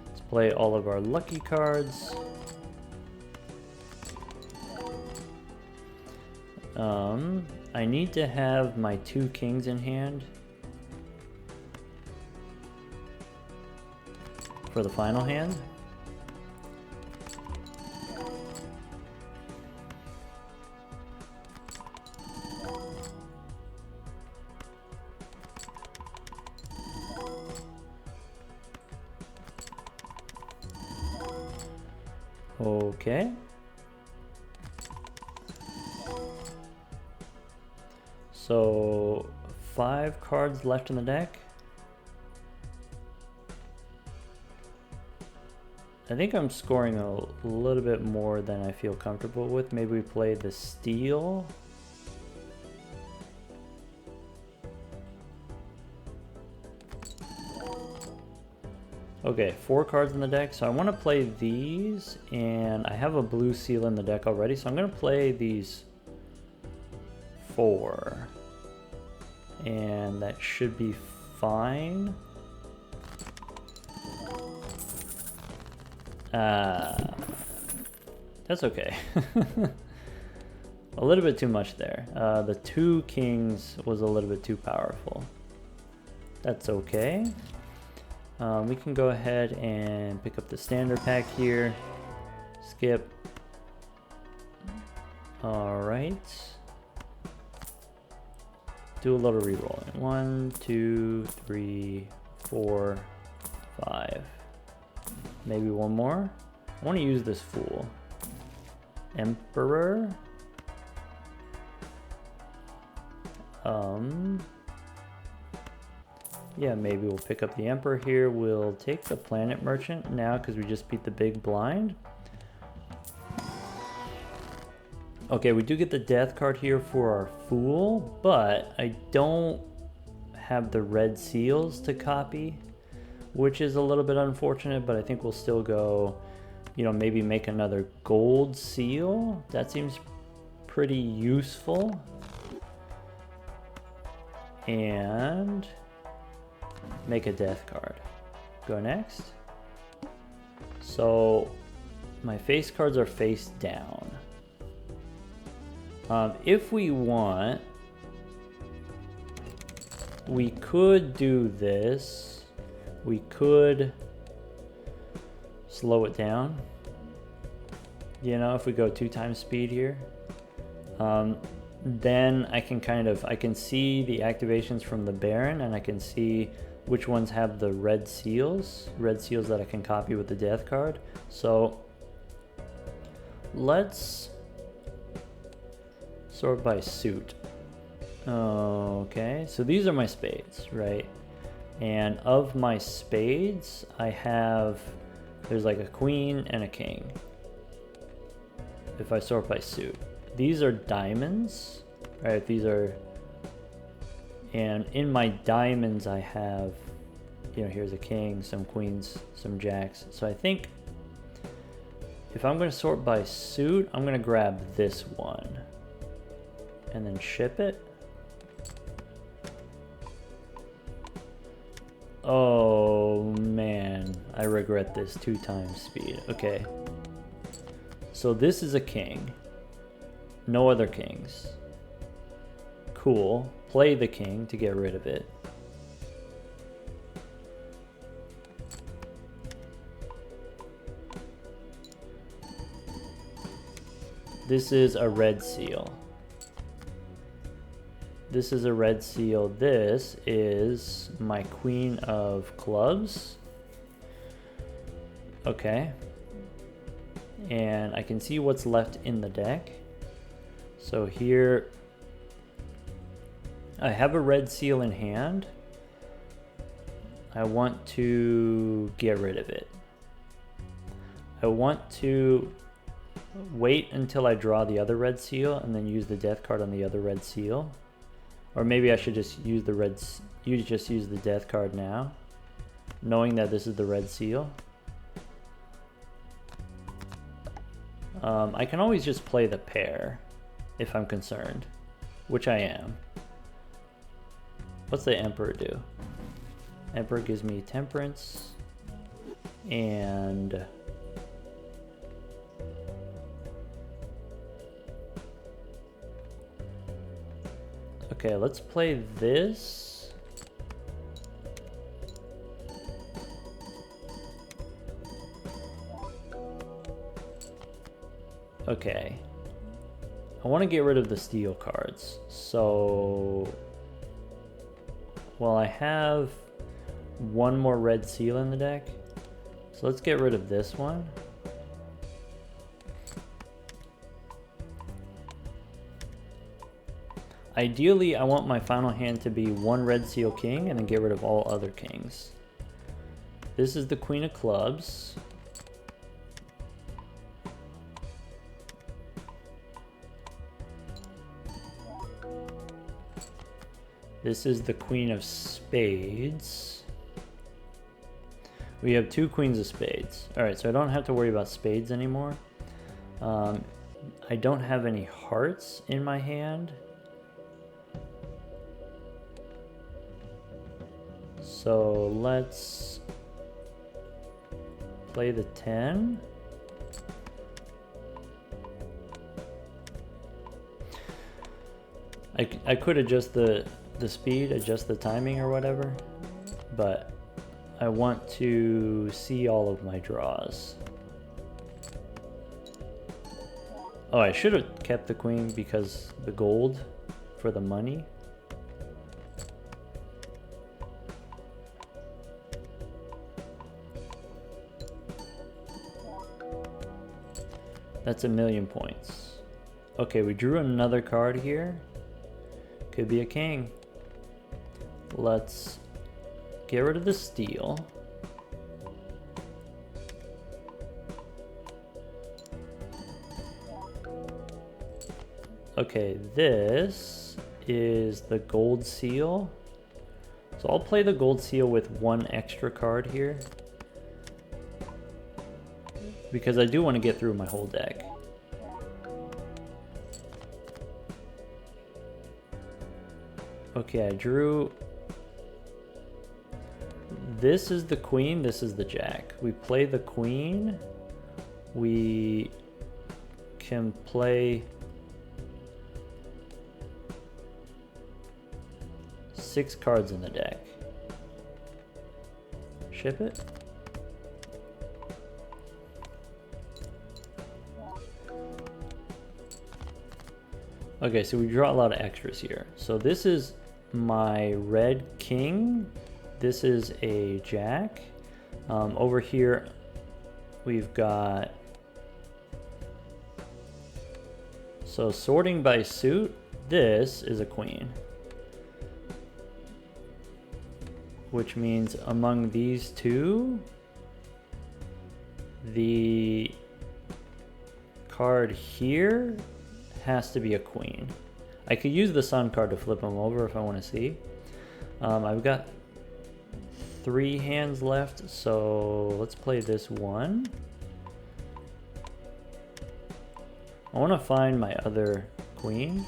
Let's play all of our lucky cards. I need to have my 2 kings in hand for the final hand. Okay. So 5 cards left in the deck. I think I'm scoring a little bit more than I feel comfortable with. Maybe we play the steel. Okay, 4 cards in the deck, so I want to play these, and I have a blue seal in the deck already, so I'm going to play these 4. And that should be fine. That's okay. A little bit too much there. The 2 kings was a little bit too powerful. That's okay. We can go ahead and pick up the standard pack here. Skip. Alright. Do a little re-rolling. 1, 2, 3, 4, 5. Maybe one more. I want to use this fool. Emperor. Yeah, maybe we'll pick up the Emperor here. We'll take the Planet Merchant now because we just beat the big blind. Okay, we do get the death card here for our fool, but I don't have the red seals to copy, which is a little bit unfortunate, but I think we'll still go, you know, maybe make another gold seal. That seems pretty useful. and make a death card. Go next. So my face cards are face down. If we want, we could do this. We could slow it down. You know, if we go 2 times speed here, then I can see the activations from the Baron, and I can see which ones have the red seals that I can copy with the death card. So let's sort by suit. Okay, so these are my spades, right? And of my spades, there's like a queen and a king. If I sort by suit, these are diamonds, right? And in my diamonds I have, you know, here's a king, some queens, some jacks. So I think if I'm going to sort by suit, I'm going to grab this one and then ship it. Oh man, I regret this. 2 times speed. Okay. So this is a king. No other kings. Cool. Play the king to get rid of it. This is a red seal. This is a red seal. This is my queen of clubs. Okay. And I can see what's left in the deck. So here I have a red seal in hand. I want to get rid of it. I want to wait until I draw the other red seal and then use the death card on the other red seal. Or maybe I should just use the death card now, knowing that this is the red seal. I can always just play the pair if I'm concerned, which I am. What's the Emperor do? Emperor gives me temperance and okay, let's play this. Okay. I want to get rid of the steel cards. So, well, I have one more red seal in the deck. So let's get rid of this one. Ideally, I want my final hand to be 1 red seal king and then get rid of all other kings. This is the queen of clubs. This is the queen of spades. We have 2 queens of spades. All right, so I don't have to worry about spades anymore. I don't have any hearts in my hand. So let's play the 10. I could adjust the speed, adjust the timing or whatever, but I want to see all of my draws. Oh, I should have kept the queen because the gold for the money. That's 1,000,000 points. Okay, we drew another card here. Could be a king. Let's get rid of the steel. Okay, this is the gold seal. So I'll play the gold seal with 1 extra card here, because I do want to get through my whole deck. Okay, I drew... This is the queen, this is the jack. We play the queen. We can play 6 cards in the deck. Ship it. Okay, so we draw a lot of extras here. So this is my red king. This is a jack. Over here, we've got... So sorting by suit, this is a queen. Which means among these two, the card here has to be a queen. I could use the sun card to flip them over if I want to see. I've got 3 hands left, so let's play this one. I want to find my other queen.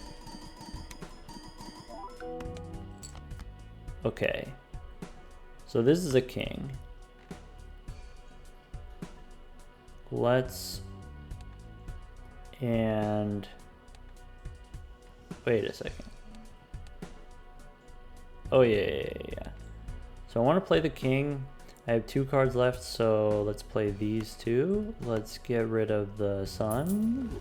Okay. So this is a king. Let's... And... Wait a second. Oh yeah. So I want to play the king. I have 2 cards left, so let's play these 2. Let's get rid of the sun.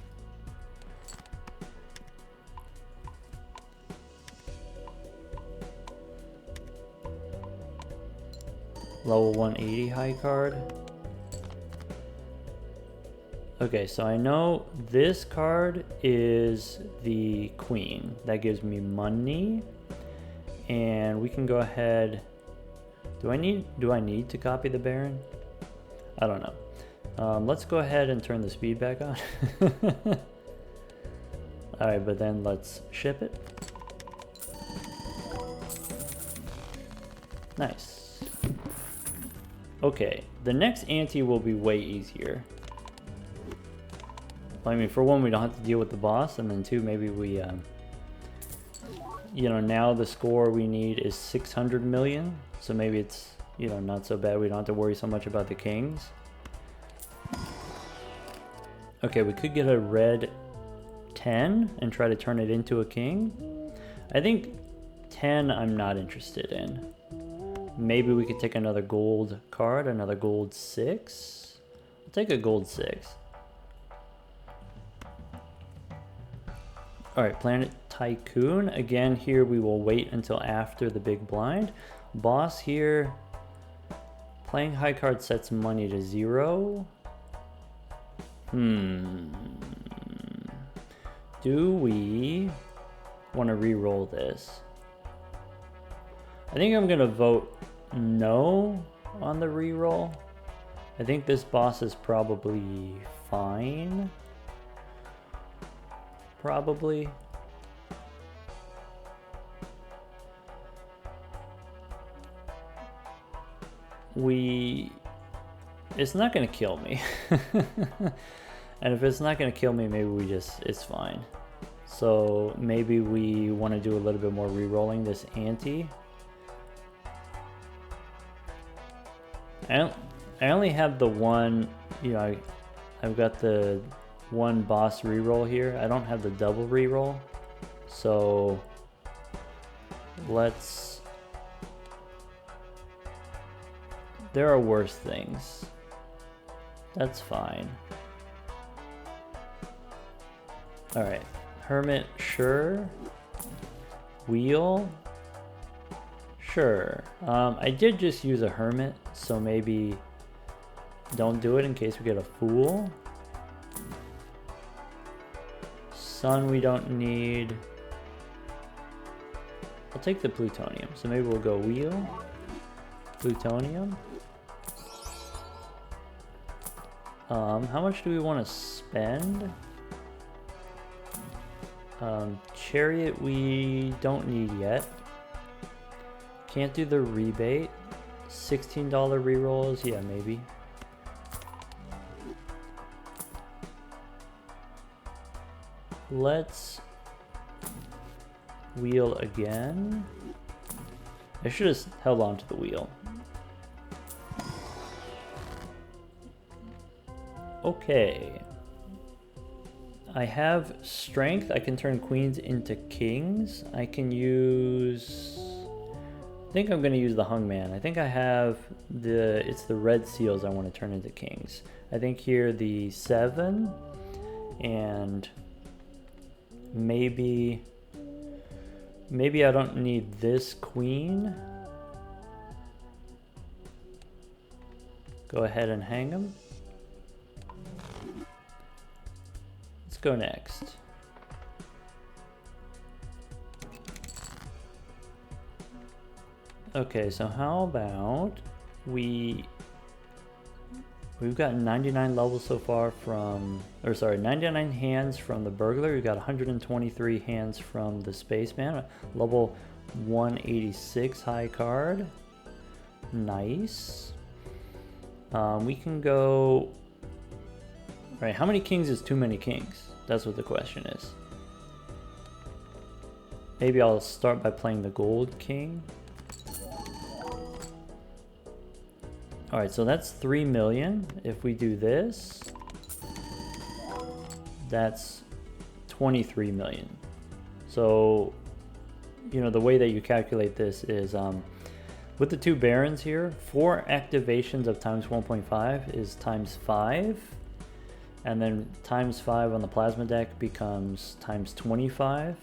Level 180 high card. Okay, so I know this card is the queen. That gives me money. And we can go ahead. Do I need to copy the Baron? I don't know. Let's go ahead and turn the speed back on. Alright, but then let's ship it. Nice. Okay, the next ante will be way easier. I mean, for one, we don't have to deal with the boss, and then 2, maybe we, you know, now the score we need is 600 million, so maybe it's, you know, not so bad. We don't have to worry so much about the kings. Okay, we could get a red 10 and try to turn it into a king. I think 10 I'm not interested in. Maybe we could take another gold card, another gold 6. I'll take a gold 6. Alright, Planet Tycoon. Again, here we will wait until after the big blind. Boss here. Playing high card sets money to 0. Do we want to re-roll this? I think I'm going to vote no on the re-roll. I think this boss is probably fine. Probably. It's not gonna kill me. And if it's not gonna kill me, maybe it's fine. So maybe we want to do a little bit more re-rolling this ante. I only have the one, you know, I've got the one boss reroll here. I don't have the double reroll, so let's... There are worse things. That's fine. Alright, Hermit, sure. Wheel, sure. I did just use a Hermit, so maybe don't do it in case we get a Fool. Sun we don't need. I'll take the plutonium, so maybe we'll go wheel, plutonium. How much do we want to spend? Chariot we don't need yet. Can't do the rebate. $16 rerolls, yeah, maybe. Let's Wheel again. I should have held on to the wheel. Okay. I have strength. I can turn queens into kings. I can use... I think I'm going to use the hungman. I think I have the... It's the red seals I want to turn into kings. I think here the 7 and maybe I don't need this queen. Go ahead and hang them. Let's go next. Okay, so how about we've got 99 levels so far from, or sorry, 99 hands from the burglar. We've got 123 hands from the spaceman. Level 186 high card. Nice. We can go, all right, how many kings is too many kings? That's what the question is. Maybe I'll start by playing the gold king. All right, so that's 3 million. If we do this, that's 23 million. So, you know, the way that you calculate this is with the 2 barons here, 4 activations of times 1.5 is times 5. And then times 5 on the plasma deck becomes times 25.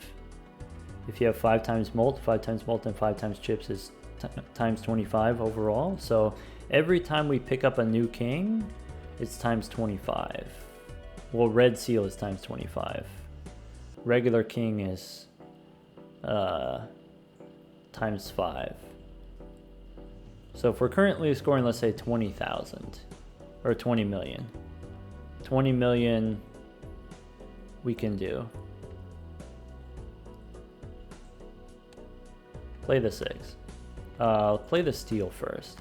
If you have 5 times molt, and 5 times chips is times 25 overall. So every time we pick up a new king, it's times 25. Well, red seal is times 25. Regular king is times 5. So if we're currently scoring, let's say 20,000 or 20 million. 20 million we can do. Play the 6. Play the steel first.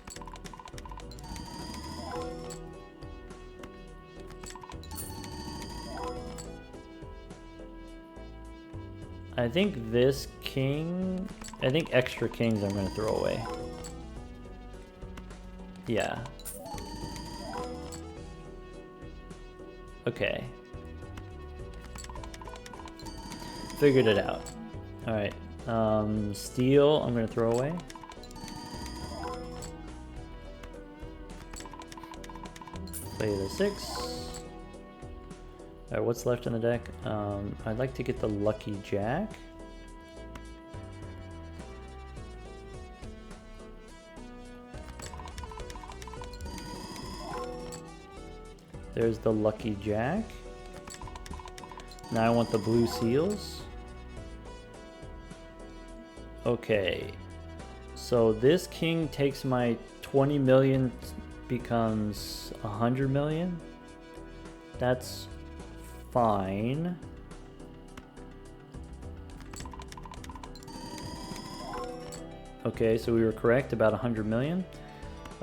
I think this king, I think extra kings I'm going to throw away. Yeah. Okay. Figured it out. Alright. Steel I'm going to throw away. Play the 6. Alright, what's left in the deck? I'd like to get the lucky jack. There's the lucky jack. Now I want the blue seals. Okay. So this king takes my 20 million, becomes 100 million. That's fine. Okay, so we were correct about 100 million.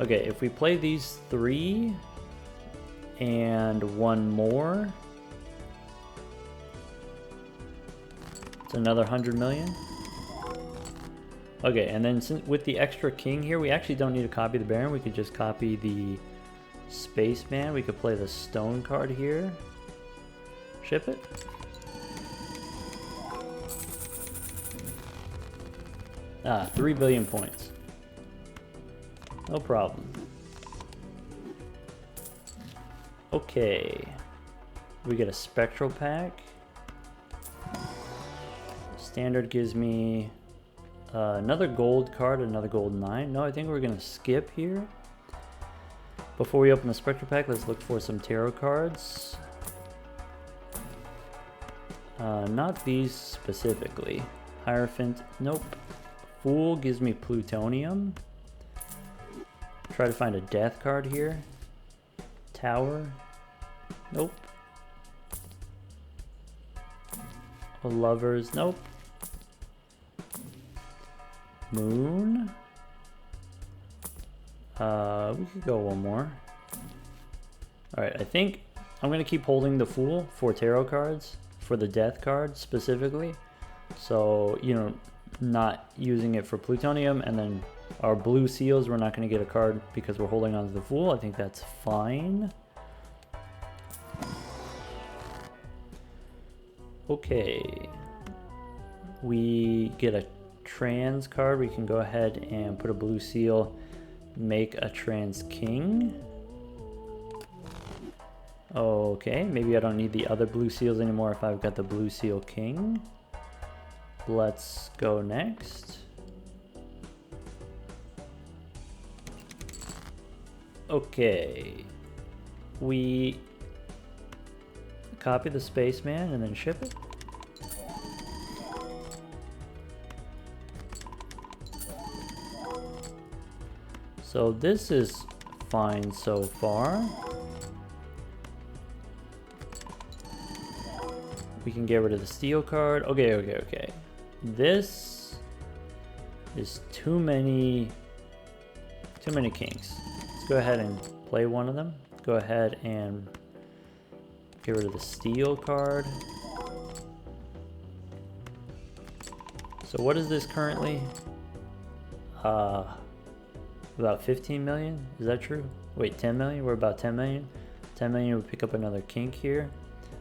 Okay, if we play these 3 and 1 more, it's another 100 million. Okay, and then with the extra king here, we actually don't need to copy the Baron. We could just copy the Spaceman. We could play the stone card here. Ship it. Ah, 3 billion points. No problem. Okay. We get a spectral pack. Standard gives me another gold card, another gold 9. No, I think we're gonna skip here. Before we open the spectral pack, let's look for some tarot cards. Not these specifically. Hierophant, nope. Fool gives me plutonium. Try to find a death card here. Tower, nope. Lovers, nope. Moon. We could go one more. Alright, I think I'm going to keep holding the Fool for tarot cards, for the death card specifically. So, you know, not using it for plutonium, and then our blue seals, we're not going to get a card because we're holding on to the Fool. I think that's fine. Okay. We get a trans card. We can go ahead and put a blue seal, make a trans king. Okay, maybe I don't need the other blue seals anymore if I've got the blue seal king. Let's go next. Okay. We copy the spaceman and then ship it. So this is fine so far. We can get rid of the steel card. Okay. This is too many kings. Let's go ahead and play one of them. Go ahead and get rid of the steel card. So what is this currently? About 15 million? Is that true? Wait, 10 million? We're about 10 million. 10 million would pick up another kink here.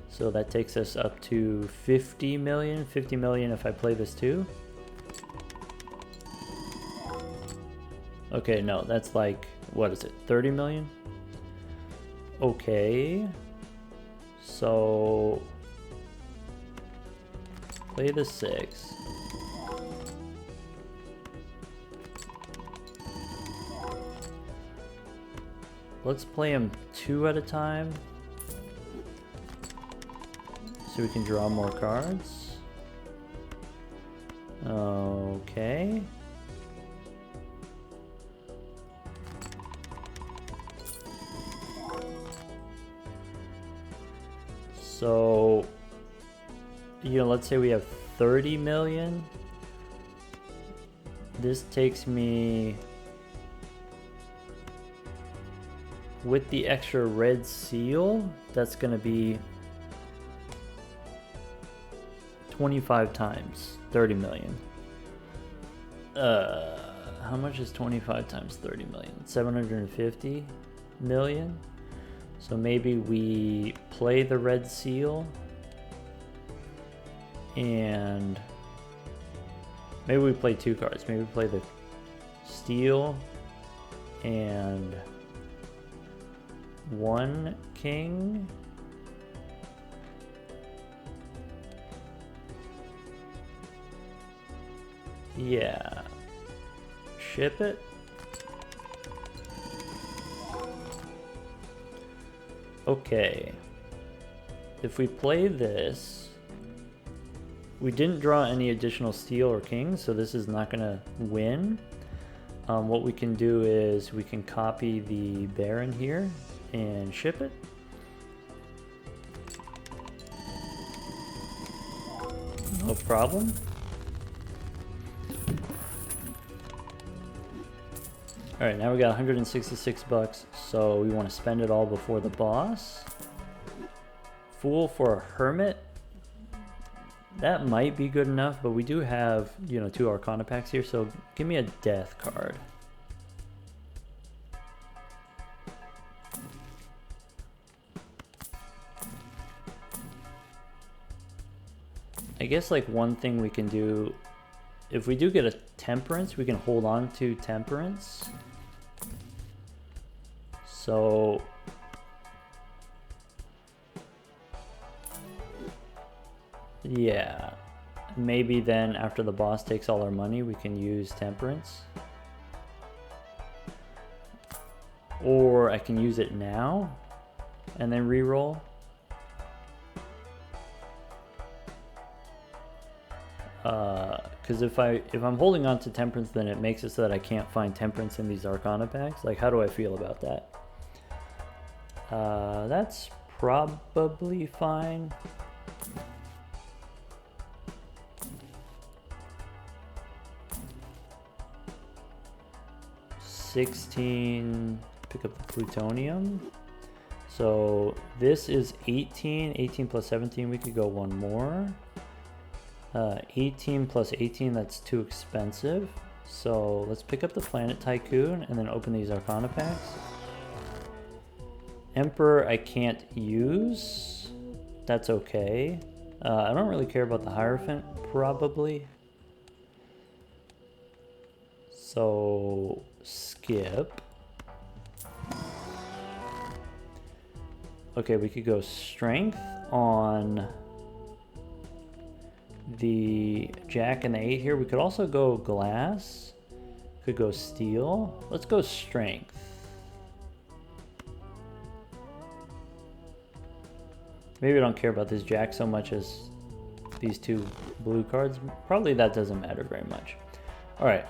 So that takes us up to 50 million. 50 million if I play this too. Okay, no, that's like, what is it? 30 million? Okay. So play the 6. Let's play them 2 at a time so we can draw more cards. Okay. So, you know, let's say we have 30 million. This takes me, with the extra red seal, that's gonna be 25 times 30 million. How much is 25 times 30 million? 750 million. So maybe we play the red seal and maybe we play 2 cards. Maybe we play the steel and 1 king. Yeah. Ship it. Okay. If we play this, we didn't draw any additional steel or kings, so this is not gonna win. What we can do is we can copy the Baron here and ship it. No problem. Alright, now we got 166 bucks, so we want to spend it all before the boss. Fool for a hermit. That might be good enough, but we do have, you know, 2 Arcana packs here, so give me a death card. I guess like one thing we can do, if we do get a temperance, we can hold on to temperance. So yeah, maybe then after the boss takes all our money, we can use temperance. Or I can use it now and then re-roll. Because if I'm holding on to temperance, then it makes it so that I can't find temperance in these Arcana packs. Like, how do I feel about that? That's probably fine. $16, pick up the plutonium. So this is 18 plus 17, we could go one more. 18 plus 18, that's too expensive. So let's pick up the Planet Tycoon and then open these Arcana packs. Emperor I can't use. That's okay. I don't really care about the Hierophant, probably. So skip. Okay, we could go Strength on the Jack and the 8 here. We could also go Glass. Could go Steel. Let's go Strength. Maybe I don't care about this Jack so much as these two blue cards. Probably that doesn't matter very much. Alright.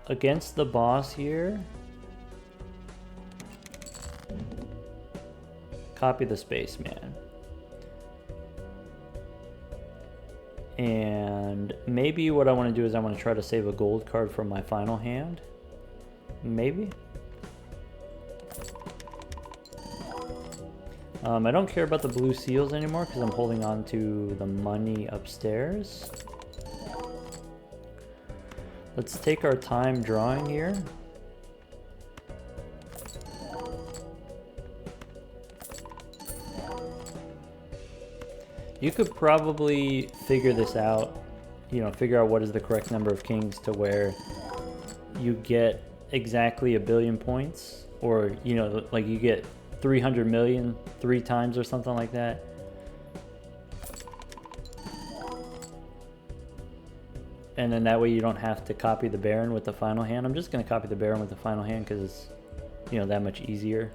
Against the boss here. Copy the Spaceman. And maybe what I want to do is I want to try to save a gold card from my final hand. Maybe. I don't care about the blue seals anymore because I'm holding on to the money upstairs. Let's take our time drawing here. You could probably figure this out, you know, figure out what is the correct number of kings to where you get exactly 1 billion points, or, you know, like you get 300 million 3 times or something like that. And then that way you don't have to copy the Baron with the final hand. I'm just going to copy the Baron with the final hand because it's, you know, that much easier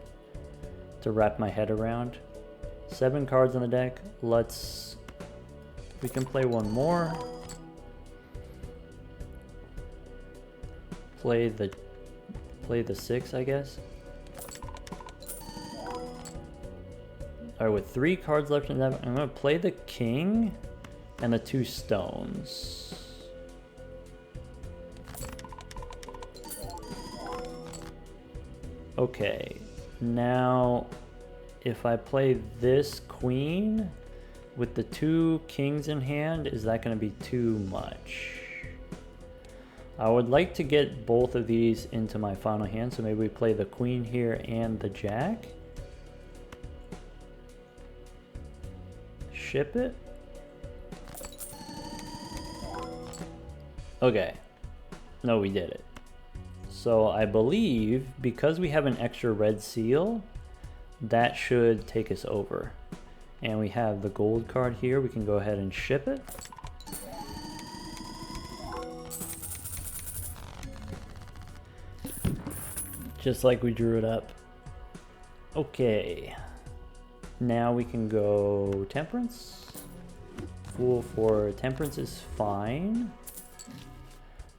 to wrap my head around. 7 cards on the deck. We can play one more. Play the 6, I guess. Alright, with 3 cards left in that, I'm gonna play the king and the 2 stones. Okay, now if I play this queen with the 2 kings in hand, is that going to be too much? I would like to get both of these into my final hand, so maybe we play the queen here and the jack. Ship it. Okay. No, we did it. So I believe because we have an extra red seal, that should take us over. And we have the gold card here. We can go ahead and ship it. Just like we drew it up. Okay. Now we can go Temperance. Fool for Temperance is fine.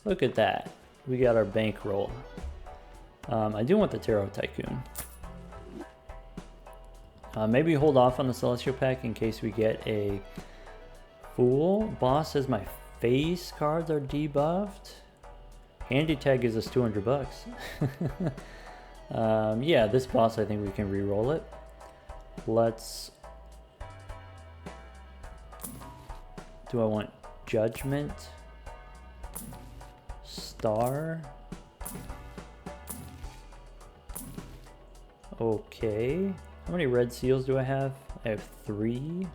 Look at that. We got our bankroll. I do want the Tarot Tycoon. Maybe hold off on the Celestial Pack in case we get a Fool. Boss says my face cards are debuffed. Handy Tag gives us 200 bucks. Yeah, this boss I think we can re-roll it. Do I want Judgment? Star? Okay. How many red seals do I have? I have 3.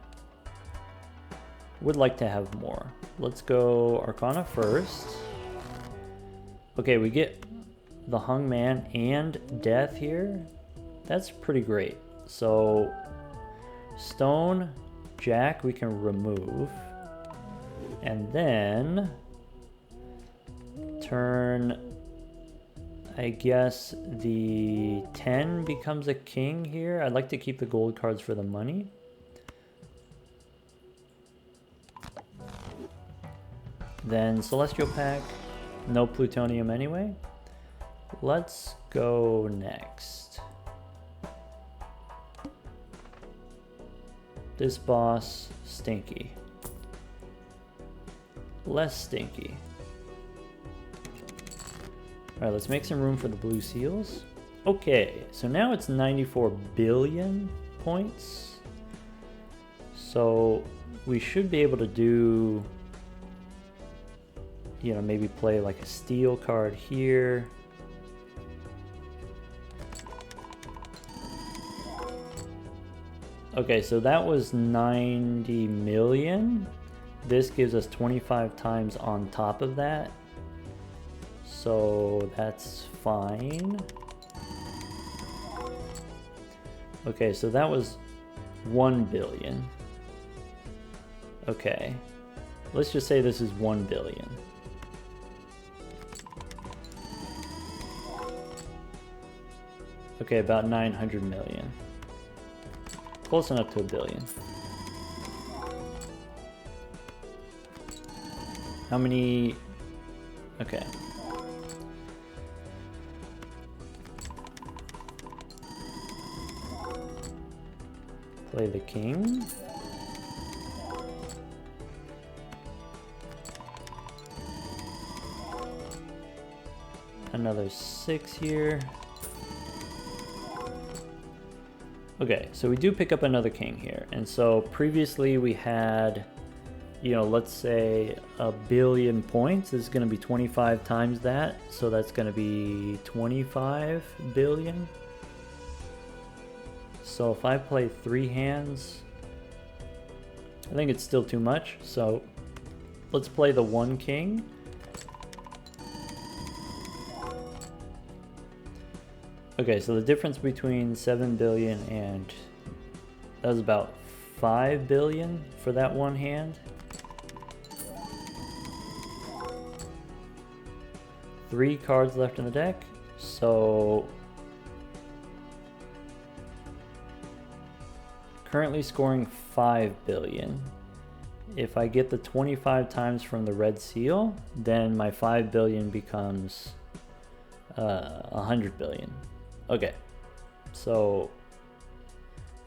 Would like to have more. Let's go Arcana first. Okay, we get the Hung Man and Death here. That's pretty great. So, Stone, Jack we can remove. And then turn, I guess the 10 becomes a king here. I'd like to keep the gold cards for the money. Then Celestial Pack, no plutonium anyway. Let's go next. This boss, stinky. Less stinky. Alright, let's make some room for the blue seals. Okay, so now it's 94 billion points. So we should be able to do, you know, maybe play like a steel card here. Okay, so that was 90 million. This gives us 25 times on top of that. So that's fine. Okay, so that was 1 billion. Okay, let's just say this is 1 billion. Okay, about 900 million. Close enough to 1 billion. How many? Okay. Play the king. Another 6 here. Okay, so we do pick up another king here. And so previously we had, you know, let's say 1 billion points. This is going to be 25 times that. So that's going to be 25 billion. So if I play 3 hands, I think it's still too much. So let's play the 1 king. Okay, so the difference between 7 billion and that was about 5 billion for that 1 hand. 3 cards left in the deck, so currently scoring 5 billion. If I get the 25 times from the red seal, then my 5 billion becomes 100 billion. Okay, so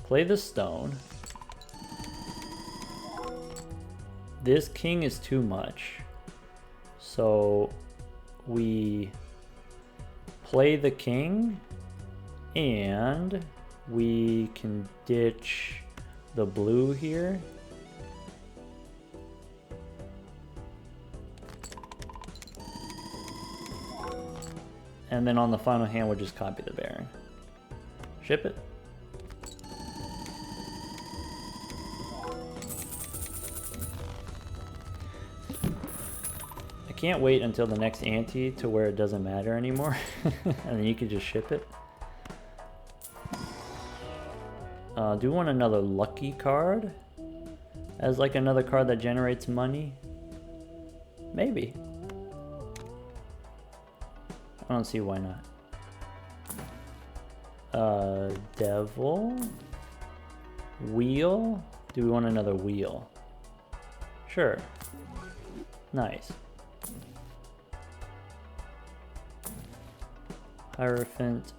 play the stone. This king is too much, so we play the king and we can ditch the blue here. And then on the final hand, we'll just copy the Baron. Ship it. I can't wait until the next ante to where it doesn't matter anymore. And then you can just ship it. Do you want another lucky card? As like another card that generates money? Maybe. I don't see why not. Devil. Wheel. Do we want another wheel? Sure. Nice. Hierophant.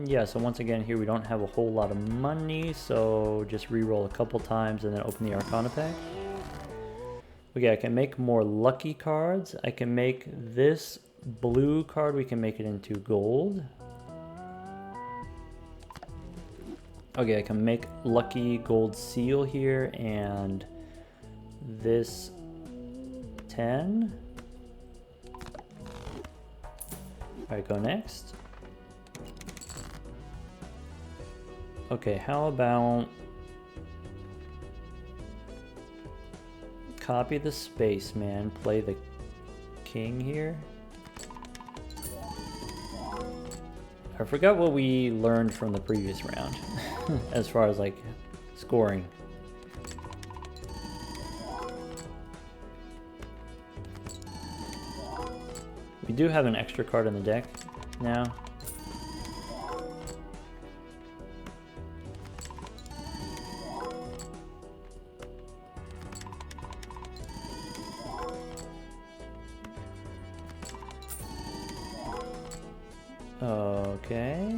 Yeah, so once again here we don't have a whole lot of money, so just re-roll a couple times and then open the Arcana pack. Okay, I can make more lucky cards. I can make this blue card, we can make it into gold. Okay, I can make lucky gold seal here and this 10. Alright, go next. Okay, how about copy the spaceman, play the king here. I forgot what we learned from the previous round as far as like scoring. We do have an extra card in the deck now. Okay.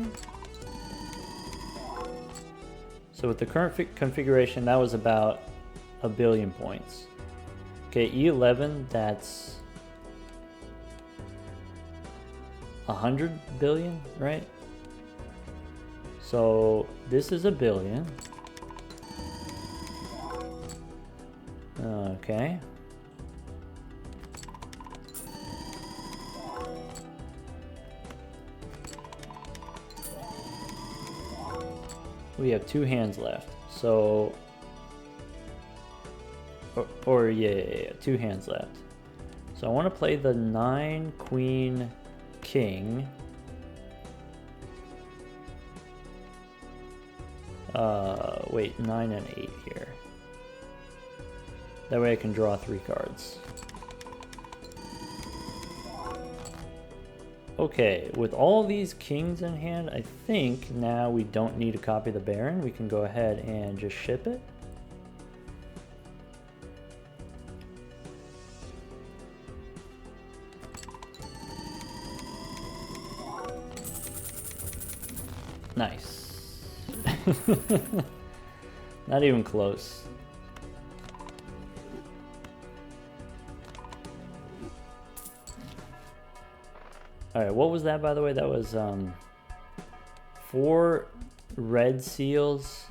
So with the current configuration, that was about 1 billion points. Okay, E11, that's 100 billion, right? So this is 1 billion. Okay. We have 2 hands left, so... yeah, 2 hands left. So I want to play the 9, Queen, King. Wait, 9 and 8 here. That way I can draw 3 cards. Okay, with all these kings in hand, I think now we don't need to copy the Baron. We can go ahead and just ship it. Nice. Not even close. Alright, what was that, by the way? That was 4 red seals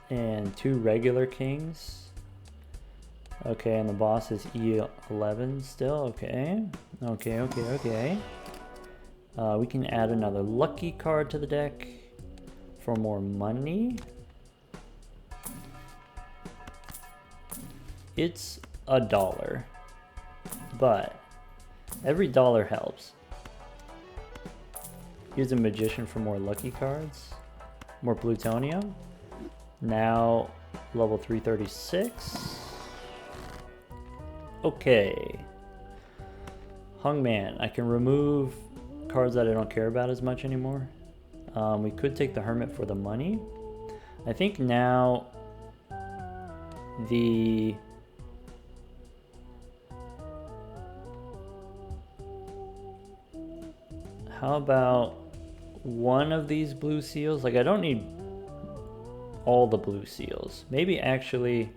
and 2 regular kings. Okay, and the boss is E11 still. Okay. Okay. We can add another lucky card to the deck for more money. It's $1, but every dollar helps. Here's a magician for more lucky cards, more plutonium. Now level 336. Okay. Hungman, I can remove cards that I don't care about as much anymore. We could take the Hermit for the money. I think now the how about one of these blue seals? Like, I don't need all the blue seals. Maybe actually,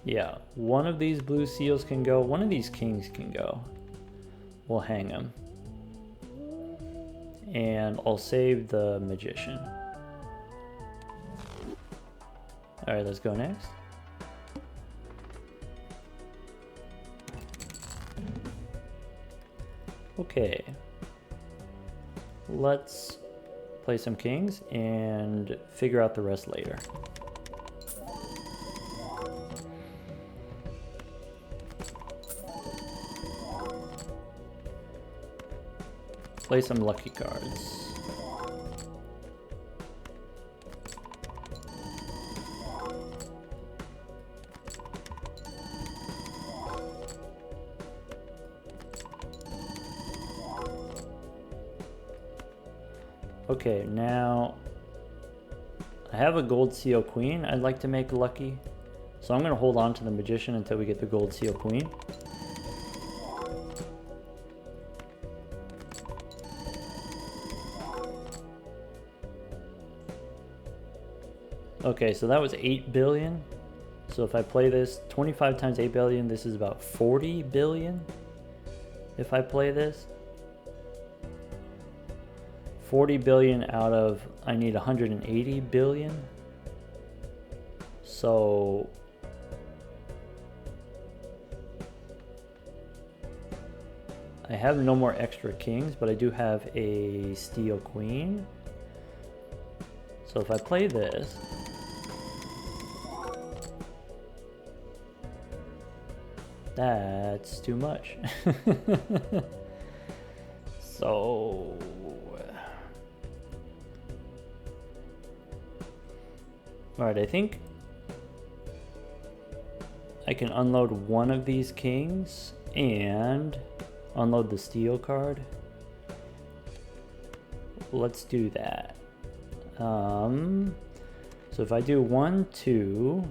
yeah, one of these blue seals can go. One of these kings can go. We'll hang them. And I'll save the magician. Alright, let's go next. Okay. Let's play some kings and figure out the rest later. Play some lucky cards. Okay, now I have a gold seal queen I'd like to make lucky. So I'm going to hold on to the magician until we get the gold seal queen. Okay, so that was 8 billion. So if I play this 25 times 8 billion, this is about 40 billion. If I play this 40 billion out of, I need 180 billion. So I have no more extra kings, but I do have a steel queen. So if I play this, that's too much. So alright, I think I can unload one of these kings and unload the steel card. Let's do that. So if I do 1, 2,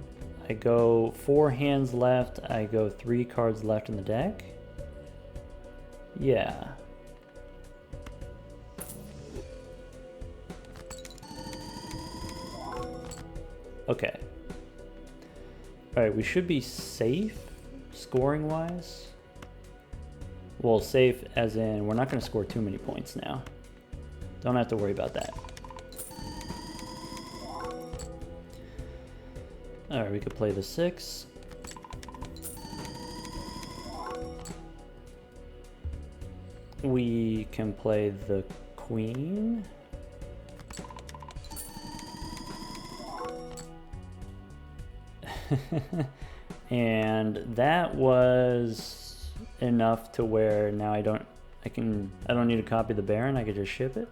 I go 4 hands left, I go 3 cards left in the deck. Yeah. Okay. Alright, we should be safe scoring wise. Well, safe as in we're not going to score too many points now. Don't have to worry about that. Alright, we could play the 6. We can play the queen. And that was enough to where now I don't need to copy the Baron, I could just ship it.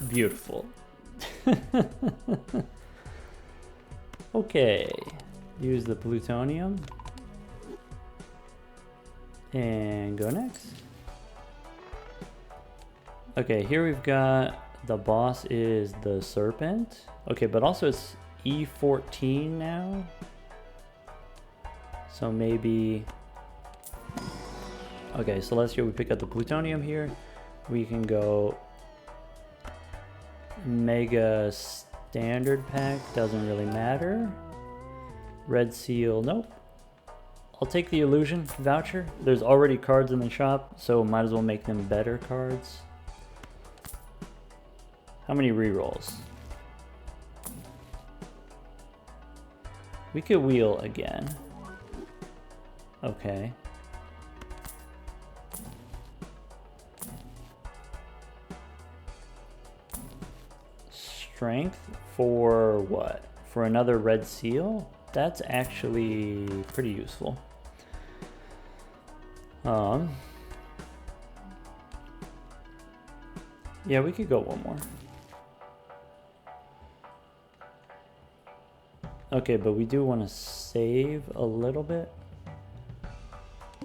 Beautiful. Okay, use the plutonium and go next. Okay, here we've got the boss is the serpent. Okay, but also it's E14 now. So maybe... Okay, Celestial, we pick up the plutonium here. We can go Mega Standard Pack, doesn't really matter. Red Seal, nope. I'll take the Illusion voucher. There's already cards in the shop, so might as well make them better cards. How many rerolls? We could wheel again. Okay. Strength for what? For another red seal? That's actually pretty useful. Yeah, we could go one more. Okay, but we do want to save a little bit.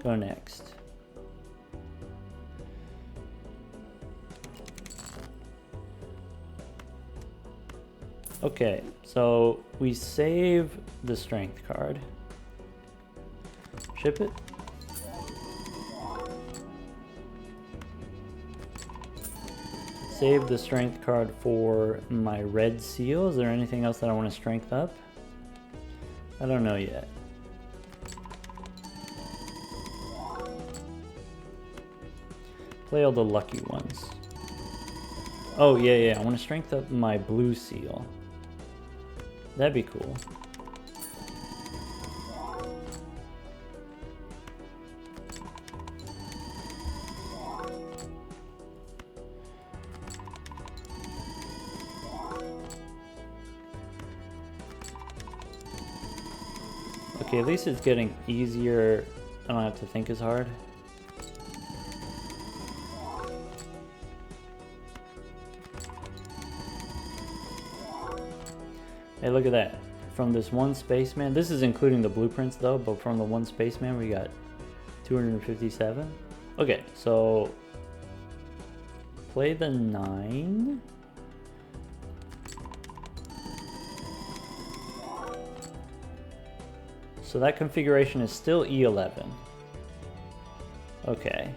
Go next. Okay, so we save the strength card. Ship it. Save the strength card for my red seal. Is there anything else that I want to strength up? I don't know yet. Play all the lucky ones. Oh, yeah, I want to strength up my blue seal. That'd be cool. Okay, at least it's getting easier. I don't have to think as hard. Hey, look at that. From this one spaceman, this is including the blueprints though, but from the one spaceman we got 257. Okay, so play the 9. So that configuration is still E11. Okay.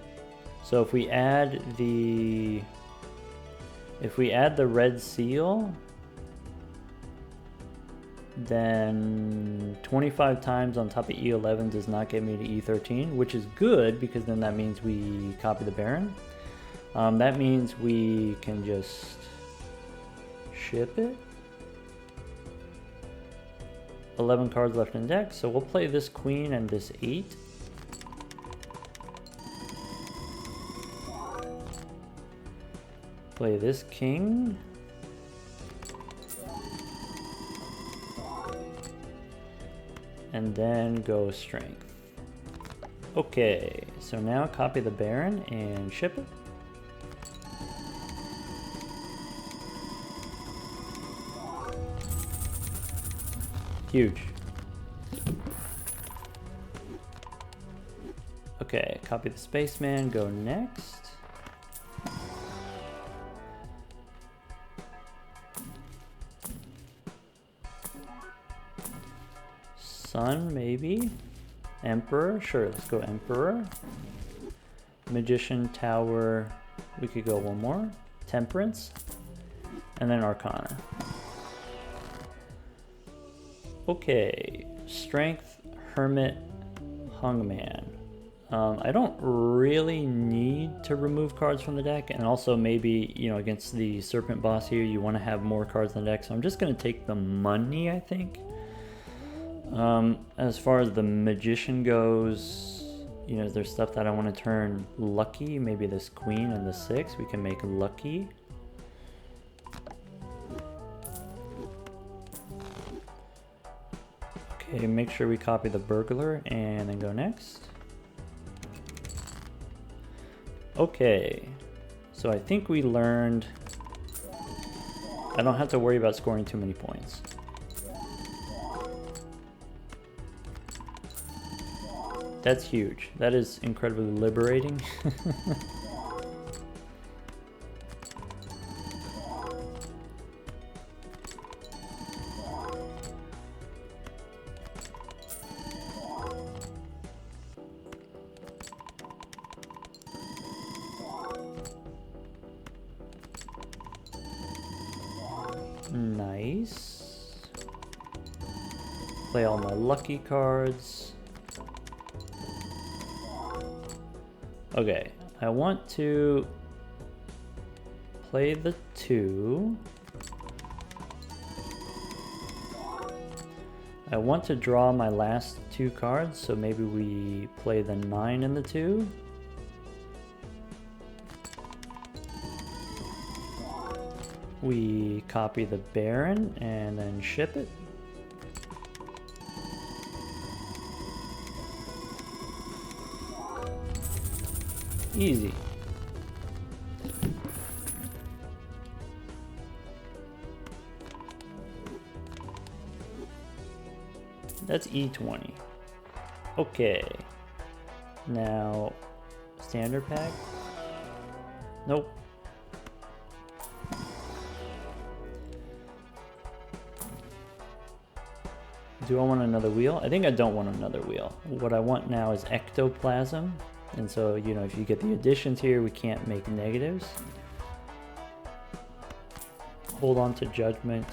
So if we add the red seal, then 25 times on top of E11 does not get me to E13, which is good because then that means we copy the Baron. That means we can just ship it. 11 cards left in deck, so we'll play this queen and this 8. Play this king. And then go strength. Okay, so now copy the Baron and ship it. Huge. Okay, copy the spaceman, go next. Sun, maybe. Emperor, sure, let's go Emperor. Magician, Tower, we could go one more. Temperance, and then Arcana. Okay, Strength, Hermit, Hungman. I don't really need to remove cards from the deck, and also maybe, you know, against the Serpent boss here, you want to have more cards in the deck, so I'm just going to take the money, I think. As far as the Magician goes, you know, there's stuff that I want to turn lucky. Maybe this Queen and the 6 we can make lucky. Okay, make sure we copy the Burglar and then go next. Okay, so I think we learned I don't have to worry about scoring too many points. That's huge. That is incredibly liberating. Nice. Play all my lucky cards. Okay, I want to play the 2. I want to draw my last 2 cards, so maybe we play the 9 and the 2. We copy the Baron and then ship it. Easy. That's E20. Okay. Now, standard pack? Nope. Do I want another wheel? I think I don't want another wheel. What I want now is ectoplasm. And so, you know, if you get the additions here, we can't make negatives. Hold on to judgment.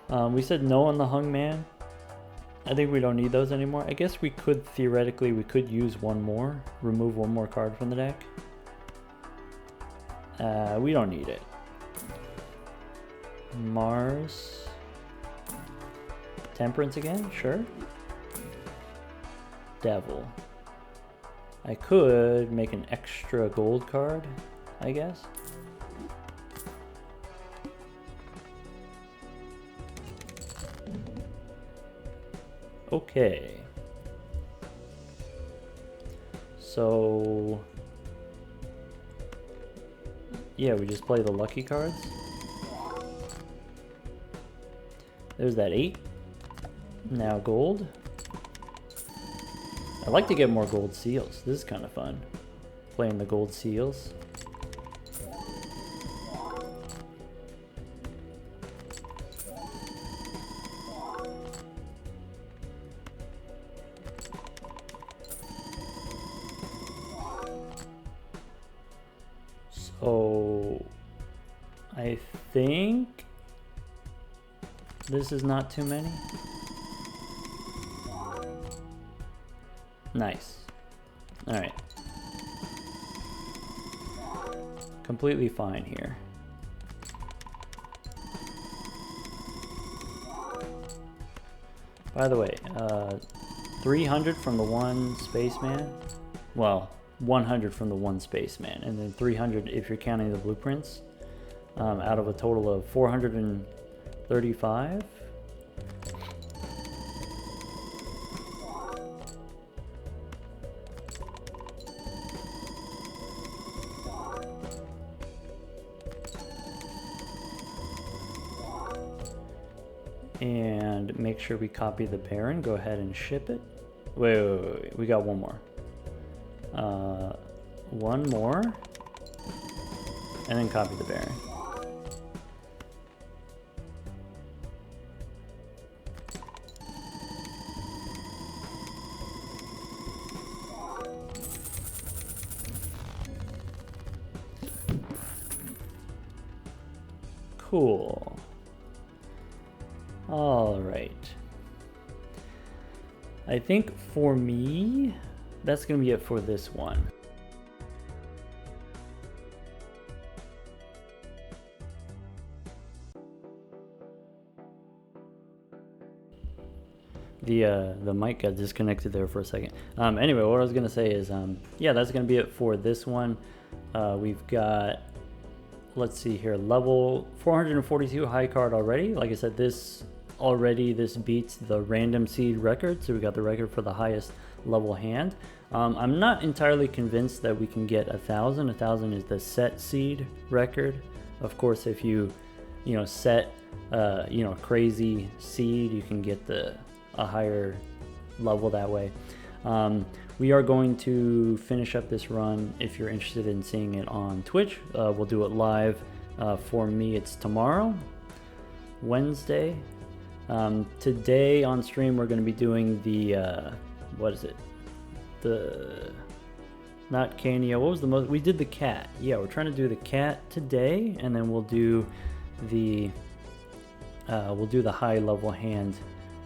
We said no on the hung man. I think we don't need those anymore. I guess we could, theoretically, we could use one more. Remove one more card from the deck. We don't need it. Mars. Temperance again? Sure. Devil. I could make an extra gold card, I guess. Okay. So yeah, we just play the lucky cards. There's that 8. Now gold. I'd like to get more gold seals. This is kind of fun. Playing the gold seals. So I think this is not too many. Nice. All right. Completely fine here. By the way, 300 from the one spaceman. Well, 100 from the one spaceman, and then 300 if you're counting the blueprints. Out of a total of 435. And make sure we copy the Baron. Go ahead and ship it. Wait. We got one more. One more. And then copy the Baron. Cool. All right. I think for me, that's going to be it for this one. The mic got disconnected there for a second. Anyway, what I was gonna say is, yeah, that's gonna be it for this one. We've got, let's see here, level 442 high card already. Like I said, this beats the random seed record, so we got the record for the highest level hand. I'm not entirely convinced that we can get 1,000. 1,000 is the set seed record. Of course, if you set crazy seed, you can get a higher level that way. We are going to finish up this run. If you're interested in seeing it on Twitch, we'll do it live. For me, it's tomorrow, Wednesday. Today on stream, we're going to be doing the not Cania. What was the most? We did the cat. Yeah, we're trying to do the cat today, and then we'll do the high level hand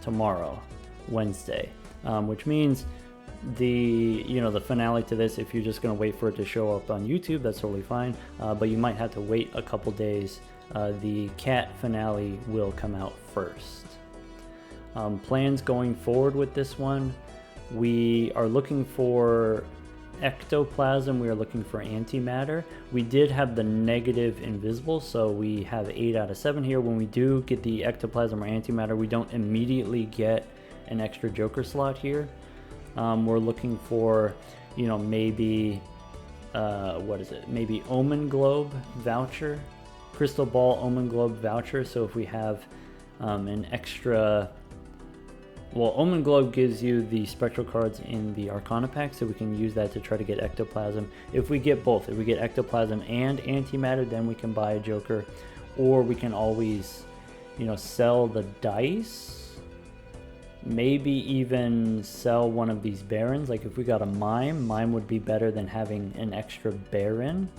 tomorrow, Wednesday, which means the finale to this, if you're just going to wait for it to show up on YouTube, that's totally fine, but you might have to wait a couple days. The cat finale will come out first. Plans going forward with this one, we are looking for ectoplasm, we are looking for antimatter. We did have the negative invisible, so we have 8 out of 7 here. When we do get the ectoplasm or antimatter, we don't immediately get an extra joker slot here. We're looking for, maybe maybe omen globe voucher, crystal ball omen globe voucher. So if we have an extra, Omen Globe gives you the spectral cards in the Arcana pack, so we can use that to try to get ectoplasm. If we get both, if we get ectoplasm and antimatter, then we can buy a joker, or we can always, sell the dice. Maybe even sell one of these barons. Like if we got a mime would be better than having an extra baron.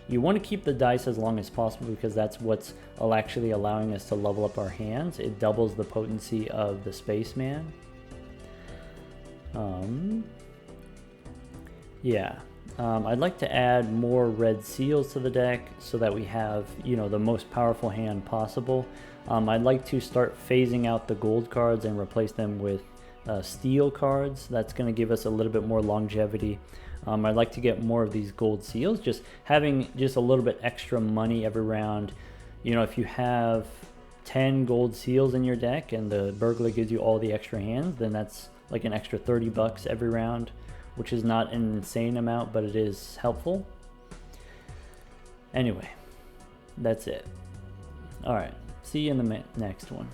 You want to keep the dice as long as possible because that's what's actually allowing us to level up our hands. It doubles the potency of the spaceman. I'd like to add more red seals to the deck so that we have, the most powerful hand possible. I'd like to start phasing out the gold cards and replace them with steel cards. That's going to give us a little bit more longevity. I'd like to get more of these gold seals, just having just a little bit extra money every round. If you have 10 gold seals in your deck and the burglar gives you all the extra hands, then that's like an extra $30 every round, which is not an insane amount, but it is helpful. Anyway, that's it. All right, see you in the next one.